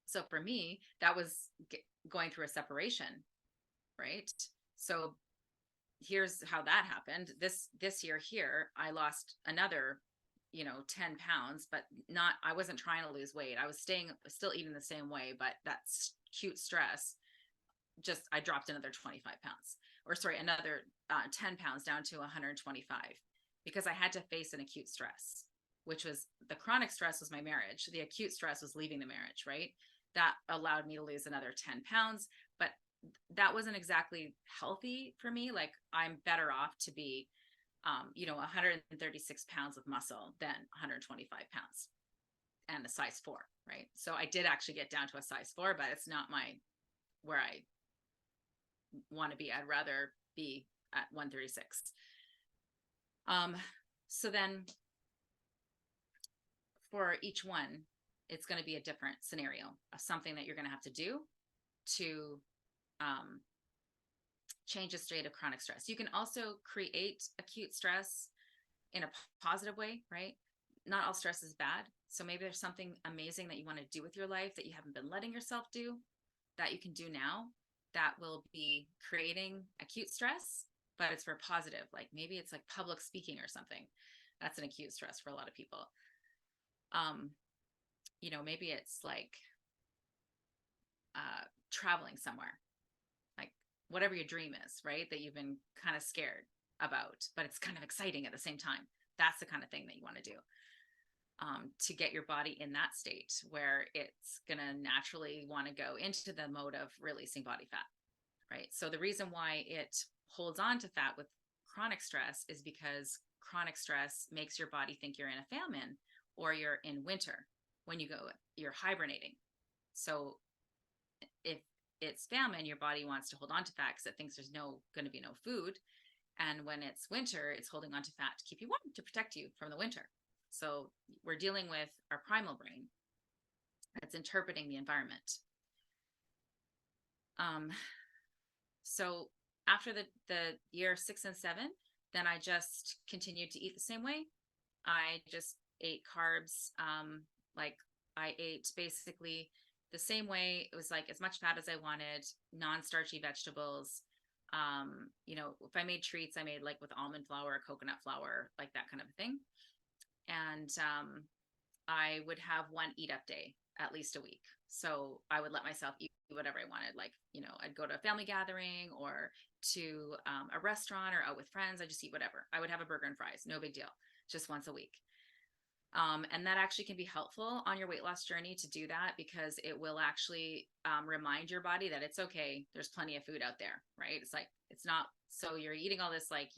So for me, that was going through a separation, right? So here's how that happened. This year here, I lost another 10 pounds, but I wasn't trying to lose weight. I was still eating the same way, but that's acute stress. I dropped another 25 pounds, or sorry, another 10 pounds, down to 125, because I had to face an acute stress, which was the chronic stress was my marriage. The acute stress was leaving the marriage, right? That allowed me to lose another 10 pounds, but that wasn't exactly healthy for me. Like, I'm better off to be 136 pounds of muscle than 125 pounds and a size 4, right? So I did actually get down to a size 4, but it's not where I want to be. I'd rather be at 136. So then for each one, it's going to be a different scenario of something that you're going to have to do to change a state of chronic stress. You can also create acute stress in a positive way, right? Not all stress is bad. So maybe there's something amazing that you want to do with your life that you haven't been letting yourself do, that you can do now, that will be creating acute stress, but it's for positive. Like maybe it's like public speaking or something. That's an acute stress for a lot of people. Maybe it's like traveling somewhere, like whatever your dream is, right? That you've been kind of scared about, but it's kind of exciting at the same time. That's the kind of thing that you want to do to get your body in that state where it's going to naturally want to go into the mode of releasing body fat, right? So the reason why it holds on to fat with chronic stress is because chronic stress makes your body think you're in a famine or you're in winter. When you're hibernating. So if it's famine, your body wants to hold on to fat because it thinks there's going to be no food. And when it's winter, it's holding on to fat to keep you warm, to protect you from the winter. So we're dealing with our primal brain that's interpreting the environment. So after the year 6 and 7, then I just continued to eat the same way. I just ate carbs. Like I ate basically the same way. It was like as much fat as I wanted, non-starchy vegetables. If I made treats, I made like with almond flour, coconut flour, like that kind of thing. And I would have one eat up day at least a week. So I would let myself eat whatever I wanted. Like, I'd go to a family gathering or to a restaurant or out with friends. I just eat whatever. I would have a burger and fries. No big deal. Just once a week. And that actually can be helpful on your weight loss journey to do that, because it will actually remind your body that it's okay. There's plenty of food out there, right? It's like, it's not, so you're eating all this like,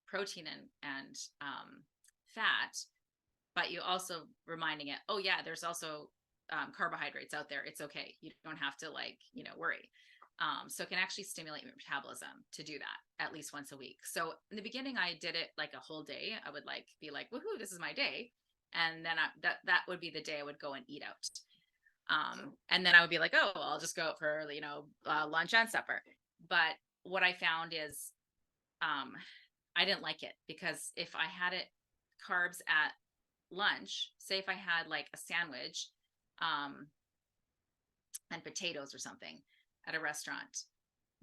protein and fat, but you also reminding it, oh yeah, there's also carbohydrates out there. It's okay. You don't have to worry. So it can actually stimulate your metabolism to do that at least once a week. So in the beginning, I did it like a whole day. I would be like, woohoo, this is my day. And then that would be the day I would go and eat out. And then I would be like, oh, I'll just go out for, lunch and supper. But what I found is, um, I didn't like it, because if I had it carbs at lunch, say if I had like a sandwich, um, and potatoes or something at a restaurant,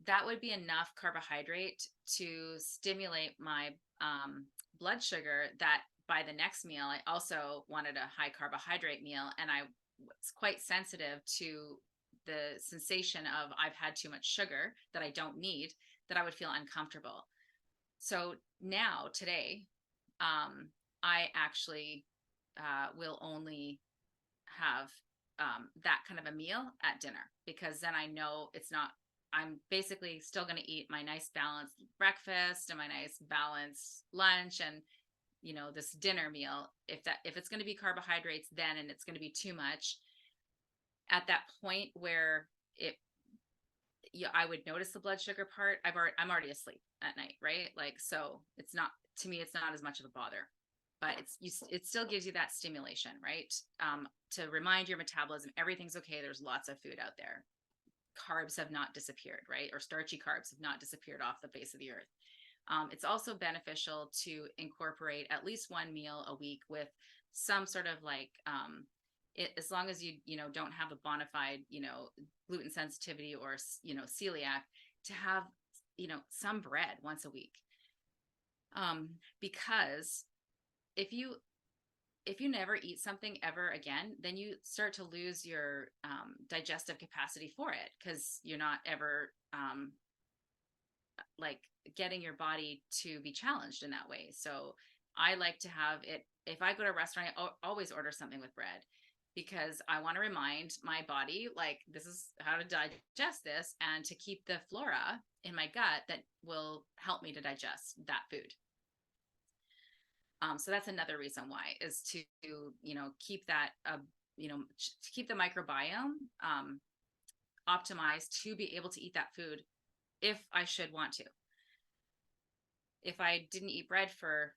that would be enough carbohydrate to stimulate my blood sugar, that by the next meal, I also wanted a high carbohydrate meal. And I was quite sensitive to the sensation of I've had too much sugar that I don't need, that I would feel uncomfortable. So now, today, I actually will only have that kind of a meal at dinner, because then I know it's not, I'm basically still going to eat my nice balanced breakfast and my nice balanced lunch, and this dinner meal. If it's going to be carbohydrates then, and it's going to be too much at that point where it, yeah, I would notice the blood sugar part. I'm already asleep at night, right? Like, so it's not, to me, it's not as much of a bother, but it still gives you that stimulation, right? To remind your metabolism, everything's okay. There's lots of food out there. Carbs have not disappeared, right? Or starchy carbs have not disappeared off the face of the earth. It's also beneficial to incorporate at least one meal a week with some sort of like, as long as you don't have a bona fide, gluten sensitivity or celiac, to have some bread once a week. Because if you never eat something ever again, then you start to lose your digestive capacity for it, because you're not ever like getting your body to be challenged in that way. So I like to have it, if I go to a restaurant, I always order something with bread, because I want to remind my body, like, this is how to digest this, and to keep the flora in my gut that will help me to digest that food. So that's another reason why, is to keep that to keep the microbiome optimized, to be able to eat that food if I should want to. If I didn't eat bread for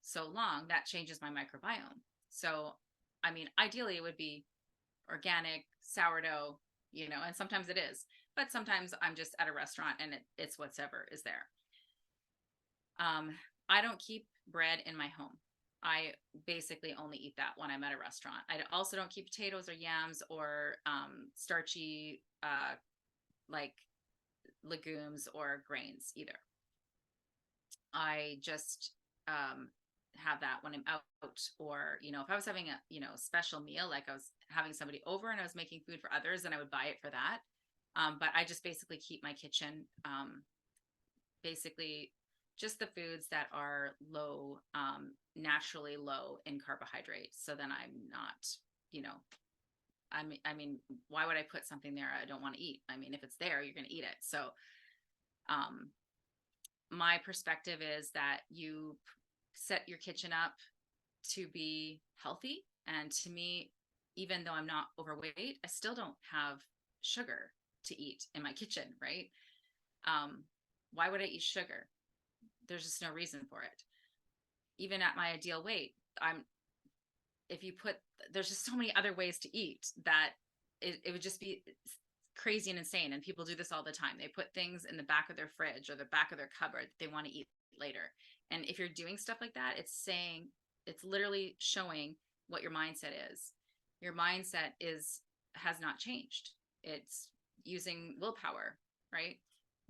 so long, that changes my microbiome. So I mean, ideally it would be organic sourdough, and sometimes it is, but sometimes I'm just at a restaurant and it's whatever is there. I don't keep bread in my home. I basically only eat that when I'm at a restaurant. I also don't keep potatoes or yams or starchy like legumes or grains either. I just have that when I'm out, or if I was having a special meal, like I was having somebody over and I was making food for others, then I would buy it for that. But I just basically keep my kitchen basically just the foods that are low, naturally low in carbohydrates. So then I'm not, I mean, why would I put something there I don't want to eat? I mean, if it's there, you're going to eat it. So, my perspective is that you set your kitchen up to be healthy. And to me, even though I'm not overweight, I still don't have sugar to eat in my kitchen, right? Why would I eat sugar? There's just no reason for it. Even at my ideal weight, there's just so many other ways to eat that it would just be crazy and insane. And people do this all the time. They put things in the back of their fridge or the back of their cupboard that they want to eat later. And if you're doing stuff like that, it's literally showing what your mindset is. Your mindset has not changed. It's using willpower, right?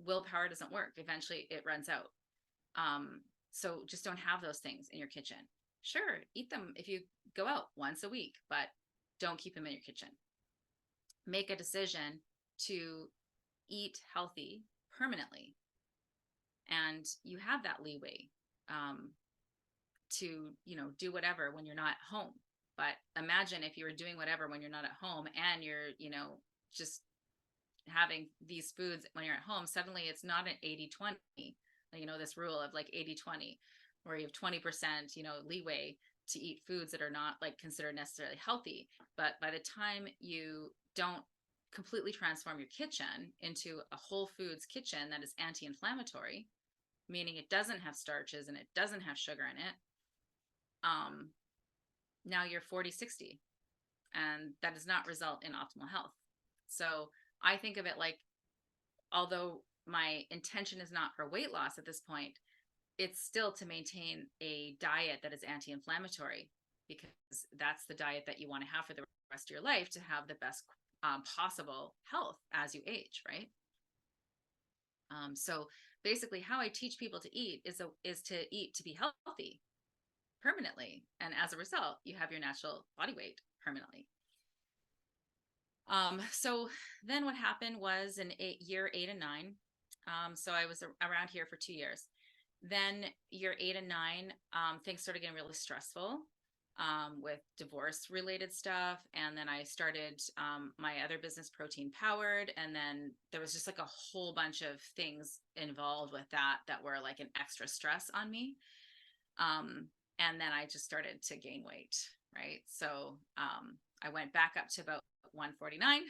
Willpower doesn't work. Eventually it runs out. So just don't have those things in your kitchen. Sure, eat them if you go out once a week, but don't keep them in your kitchen. Make a decision to eat healthy permanently, and you have that leeway to do whatever when you're not home. But imagine if you were doing whatever when you're not at home, and you're just having these foods when you're at home. Suddenly it's not an 80-20, this rule of like 80-20, where you have 20% leeway to eat foods that are not like considered necessarily healthy. But by the time you don't completely transform your kitchen into a whole foods kitchen that is anti-inflammatory, meaning it doesn't have starches and it doesn't have sugar in it, now you're 40-60, and that does not result in optimal health. So I think of it like although my intention is not for weight loss at this point, it's still to maintain a diet that is anti-inflammatory, because that's the diet that you want to have for the rest of your life to have the best possible health as you age, right? So basically, how I teach people to eat is to eat to be healthy permanently, and as a result, you have your natural body weight permanently. So then what happened was in year 8 and 9. So I was around here for 2 years. Then year 8 and 9, things started getting really stressful with divorce related stuff. And then I started my other business, Protein Powered. And then there was just like a whole bunch of things involved with that were like an extra stress on me. And then I just started to gain weight, right? So I went back up to about 149.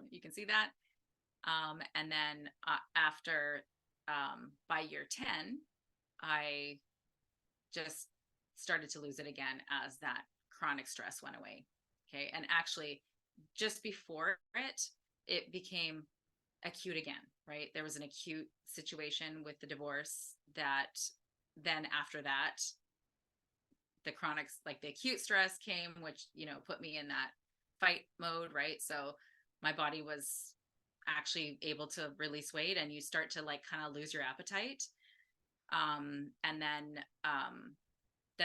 You can see that. And then after, by year 10, I just started to lose it again as that chronic stress went away. Okay. And actually, just before it became acute again, right? There was an acute situation with the divorce that then after that, the chronic, like the acute stress came, which, put me in that fight mode, right? So my body was actually able to release weight, and you start to like kind of lose your appetite. And then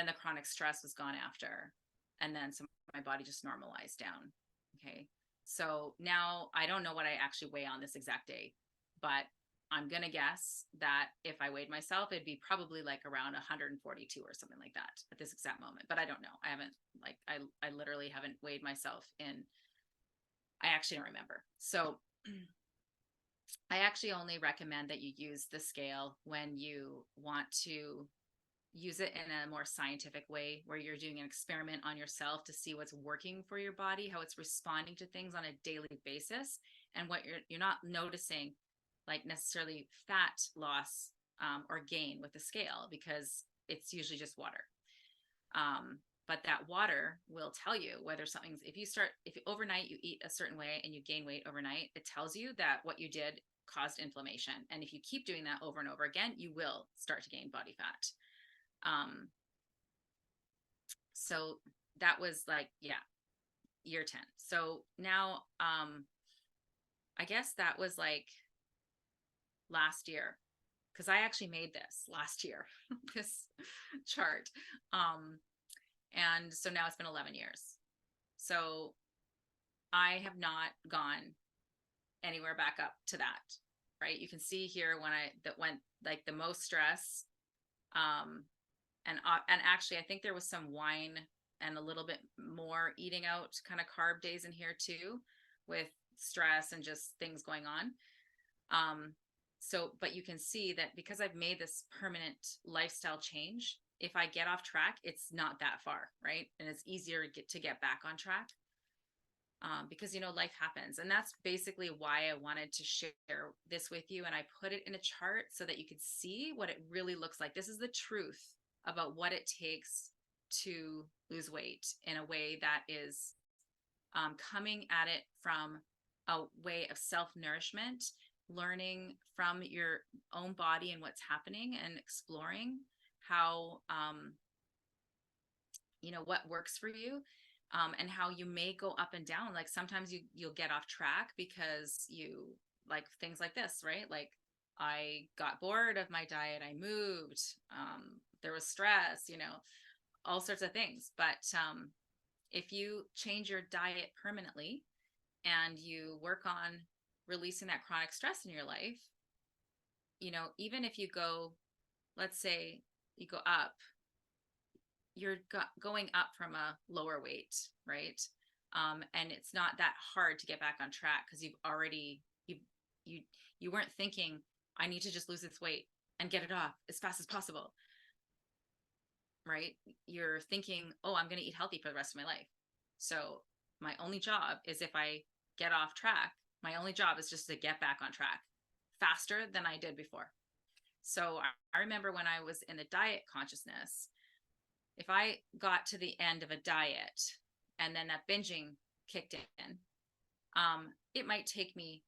the chronic stress was gone after. And then my body just normalized down. Okay. So now I don't know what I actually weigh on this exact day, but I'm going to guess that if I weighed myself, it'd be probably like around 142 or something like that at this exact moment. But I don't know. I haven't, like, I literally haven't weighed myself I actually don't remember. So I actually only recommend that you use the scale when you want to use it in a more scientific way, where you're doing an experiment on yourself to see what's working for your body, how it's responding to things on a daily basis, and what you're not noticing like necessarily fat loss or gain with the scale, because it's usually just water. But that water will tell you whether something's, if overnight you eat a certain way and you gain weight overnight, it tells you that what you did caused inflammation. And if you keep doing that over and over again, you will start to gain body fat. So that was like, year 10. So now, I guess that was like last year, because I actually made this last year, this chart. And so now it's been 11 years. So I have not gone anywhere back up to that, right? You can see here that went like the most stress. And actually, I think there was some wine and a little bit more eating out kind of carb days in here too, with stress and just things going on. But you can see that because I've made this permanent lifestyle change, if I get off track, it's not that far, right? And it's easier to get back on track. Because, life happens. And that's basically why I wanted to share this with you. And I put it in a chart so that you could see what it really looks like. This is the truth about what it takes to lose weight in a way that is coming at it from a way of self-nourishment, learning from your own body and what's happening, and exploring how, what works for you. And how you may go up and down. Like sometimes you'll get off track because you like things like this, right? Like I got bored of my diet. I moved. There was stress, all sorts of things. But if you change your diet permanently and you work on releasing that chronic stress in your life, even if you go, let's say you go up, you're going up from a lower weight, right? And it's not that hard to get back on track, because you've already, you weren't thinking, I need to just lose this weight and get it off as fast as possible, right? You're thinking, oh, I'm going to eat healthy for the rest of my life. So my only job is, if I get off track, my only job is just to get back on track faster than I did before. So I remember when I was in the diet consciousness, if I got to the end of a diet and then that binging kicked in, it might take me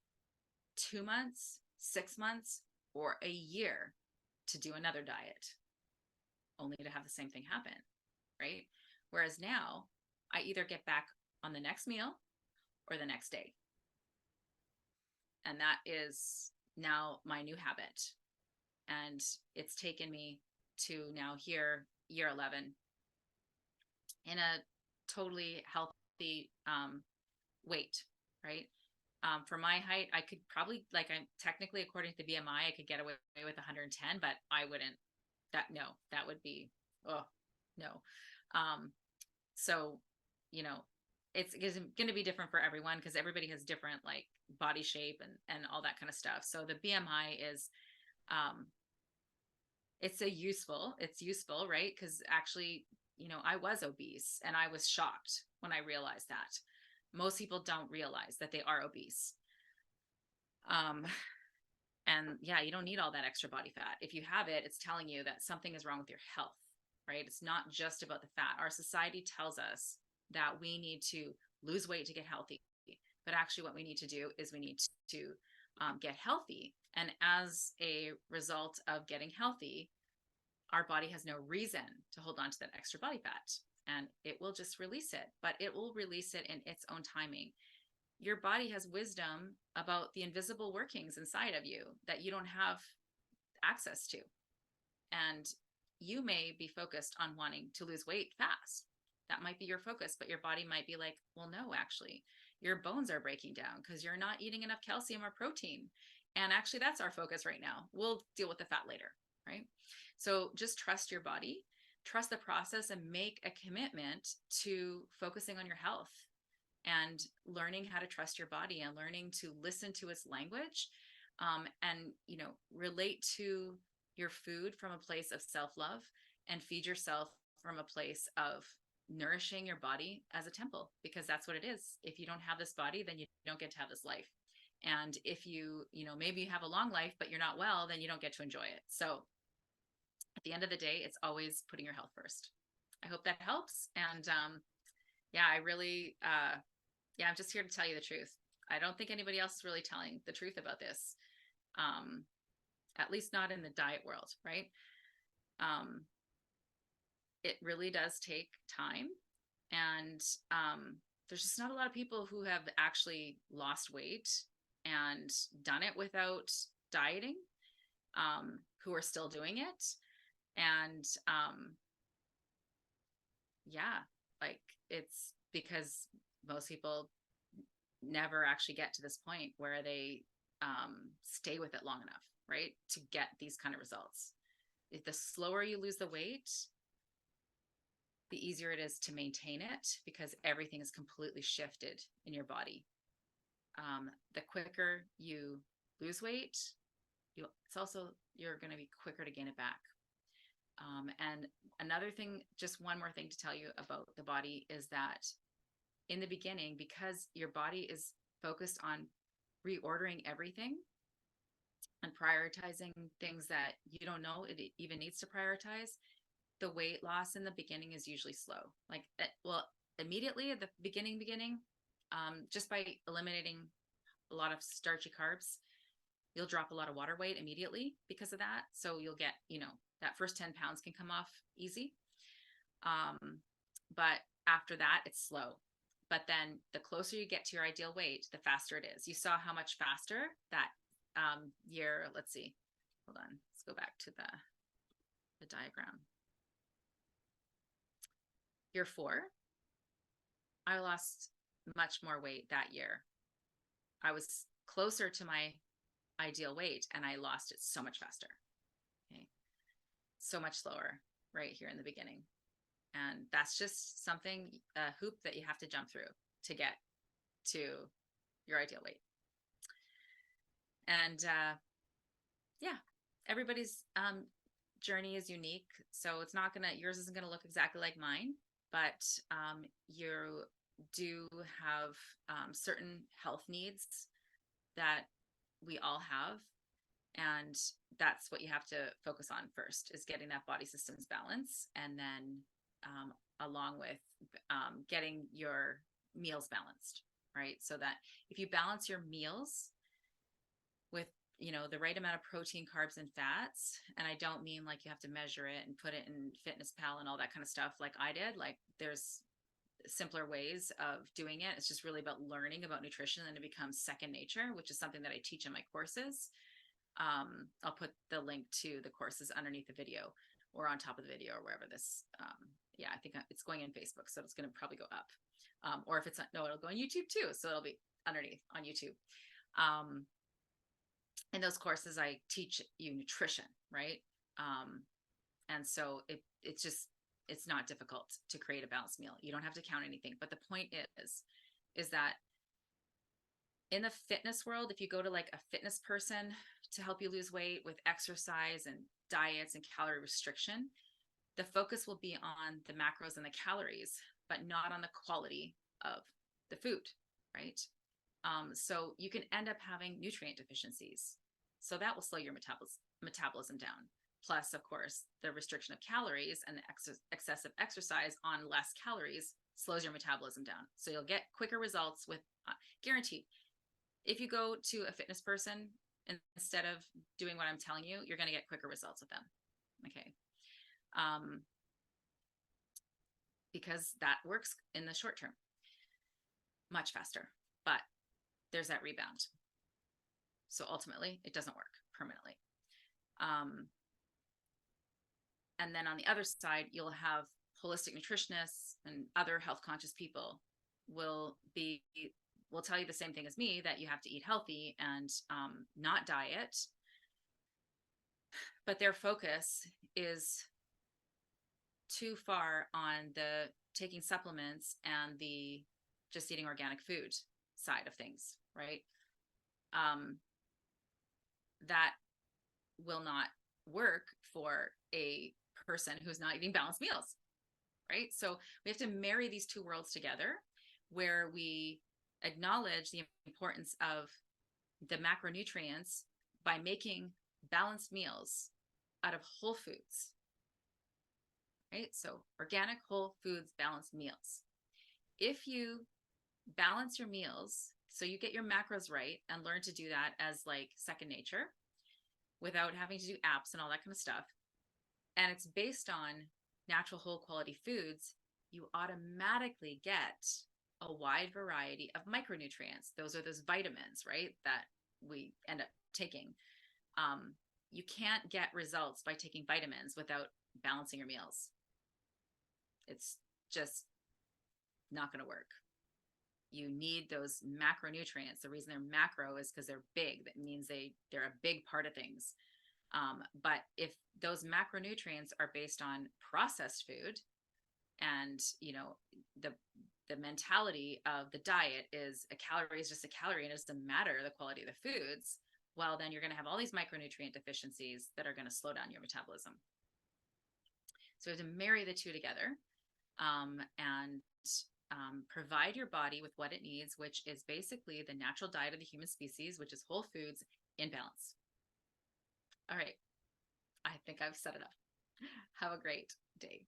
2 months, 6 months or a year to do another diet, only to have the same thing happen, right? Whereas now I either get back on the next meal or the next day. And that is now my new habit. And it's taken me to now here, year 11, in a totally healthy weight, right? For my height, I could probably, like, I'm technically, according to the BMI, I could get away with 110, but I wouldn't. No, that would be, oh, no. So, you know, it's going to be different for everyone because everybody has different like body shape and all that kind of stuff. So the BMI is, it's useful, right? Because actually, I was obese and I was shocked when I realized that. Most people don't realize that they are obese. And yeah, you don't need all that extra body fat. If you have it, it's telling you that something is wrong with your health, right? It's not just about the fat. Our society tells us that we need to lose weight to get healthy. But actually what we need to do is we need to get healthy. And as a result of getting healthy, our body has no reason to hold on to that extra body fat, and it will just release it, but it will release it in its own timing. Your body has wisdom about the invisible workings inside of you that you don't have access to. And you may be focused on wanting to lose weight fast. That might be your focus, but your body might be like, well, no, actually, your bones are breaking down because you're not eating enough calcium or protein. And actually, that's our focus right now. We'll deal with the fat later, right? So just trust your body, trust the process, and make a commitment to focusing on your health and learning how to trust your body and learning to listen to its language, and relate to your food from a place of self-love and feed yourself from a place of nourishing your body as a temple, because that's what it is. If you don't have this body, then you don't get to have this life. And if maybe you have a long life, but you're not well, then you don't get to enjoy it. So at the end of the day, it's always putting your health first. I hope that helps. And yeah, I really, I'm just here to tell you the truth. I don't think anybody else is really telling the truth about this, at least not in the diet world, right? It really does take time. And there's just not a lot of people who have actually lost weight and done it without dieting, who are still doing it. And yeah, like, it's because most people never actually get to this point where they stay with it long enough, right, to get these kind of results. If the slower you lose the weight, the easier it is to maintain it, because everything is completely shifted in your body. The quicker you lose weight, you're going to be quicker to gain it back. And another thing, just one more thing to tell you about the body, is that in the beginning, because your body is focused on reordering everything and prioritizing things that you don't know it even needs to prioritize, the weight loss in the beginning is usually slow. Like, well, immediately at the beginning, just by eliminating a lot of starchy carbs, you'll drop a lot of water weight immediately because of that. So you'll get, that first 10 pounds can come off easy. But after that, it's slow. But then the closer you get to your ideal weight, the faster it is. You saw how much faster that year, let's see, hold on, let's go back to the diagram. Year 4, I lost much more weight that year. I was closer to my ideal weight and I lost it so much faster. Okay. So much slower right here in the beginning. And that's just something, a hoop that you have to jump through to get to your ideal weight. And yeah, everybody's journey is unique. So it's not yours isn't gonna look exactly like mine, but you do have certain health needs that we all have. And that's what you have to focus on first, is getting that body systems balance. And then along with getting your meals balanced, right? So that if you balance your meals with the right amount of protein, carbs, and fats. And I don't mean like you have to measure it and put it in Fitness Pal and all that kind of stuff like I did. Like there's simpler ways of doing it. It's just really about learning about nutrition, and it becomes second nature, which is something that I teach in my courses. I'll put the link to the courses underneath the video or on top of the video or wherever this, yeah, I think it's going in Facebook. So it's going to probably go up. Or if it's not, no, it'll go on YouTube too. So it'll be underneath on YouTube. In those courses, I teach you nutrition, right? And so it's not difficult to create a balanced meal. You don't have to count anything. But the point is that in the fitness world, if you go to like a fitness person to help you lose weight with exercise and diets and calorie restriction, the focus will be on the macros and the calories, but not on the quality of the food, right? So you can end up having nutrient deficiencies. So that will slow your metabolism down. Plus, of course, the restriction of calories and the excessive exercise on less calories slows your metabolism down. So you'll get quicker results with guaranteed. If you go to a fitness person instead of doing what I'm telling you, you're going to get quicker results with them. Okay. Because that works in the short term much faster, but there's that rebound. So ultimately, it doesn't work permanently. And then on the other side, you'll have holistic nutritionists and other health conscious people will tell you the same thing as me, that you have to eat healthy and not diet. But their focus is too far on the taking supplements and the just eating organic food side of things, right? That will not work for a person who's not eating balanced meals, right? So we have to marry these two worlds together, where we acknowledge the importance of the macronutrients by making balanced meals out of whole foods, right? So organic, whole foods, balanced meals. If you balance your meals, so you get your macros right and learn to do that as like second nature without having to do apps and all that kind of stuff, and it's based on natural whole quality foods, you automatically get a wide variety of micronutrients. Those are those vitamins, right, that we end up taking. You can't get results by taking vitamins without balancing your meals. It's just not going to work. You need those macronutrients. The reason they're macro is because they're big. That means they're a big part of things. But if those macronutrients are based on processed food, and the mentality of the diet is a calorie is just a calorie and it doesn't matter the quality of the foods, well, then you're going to have all these micronutrient deficiencies that are going to slow down your metabolism. So we have to marry the two together, and provide your body with what it needs, which is basically the natural diet of the human species, which is whole foods in balance. All right. I think I've set it up. Have a great day.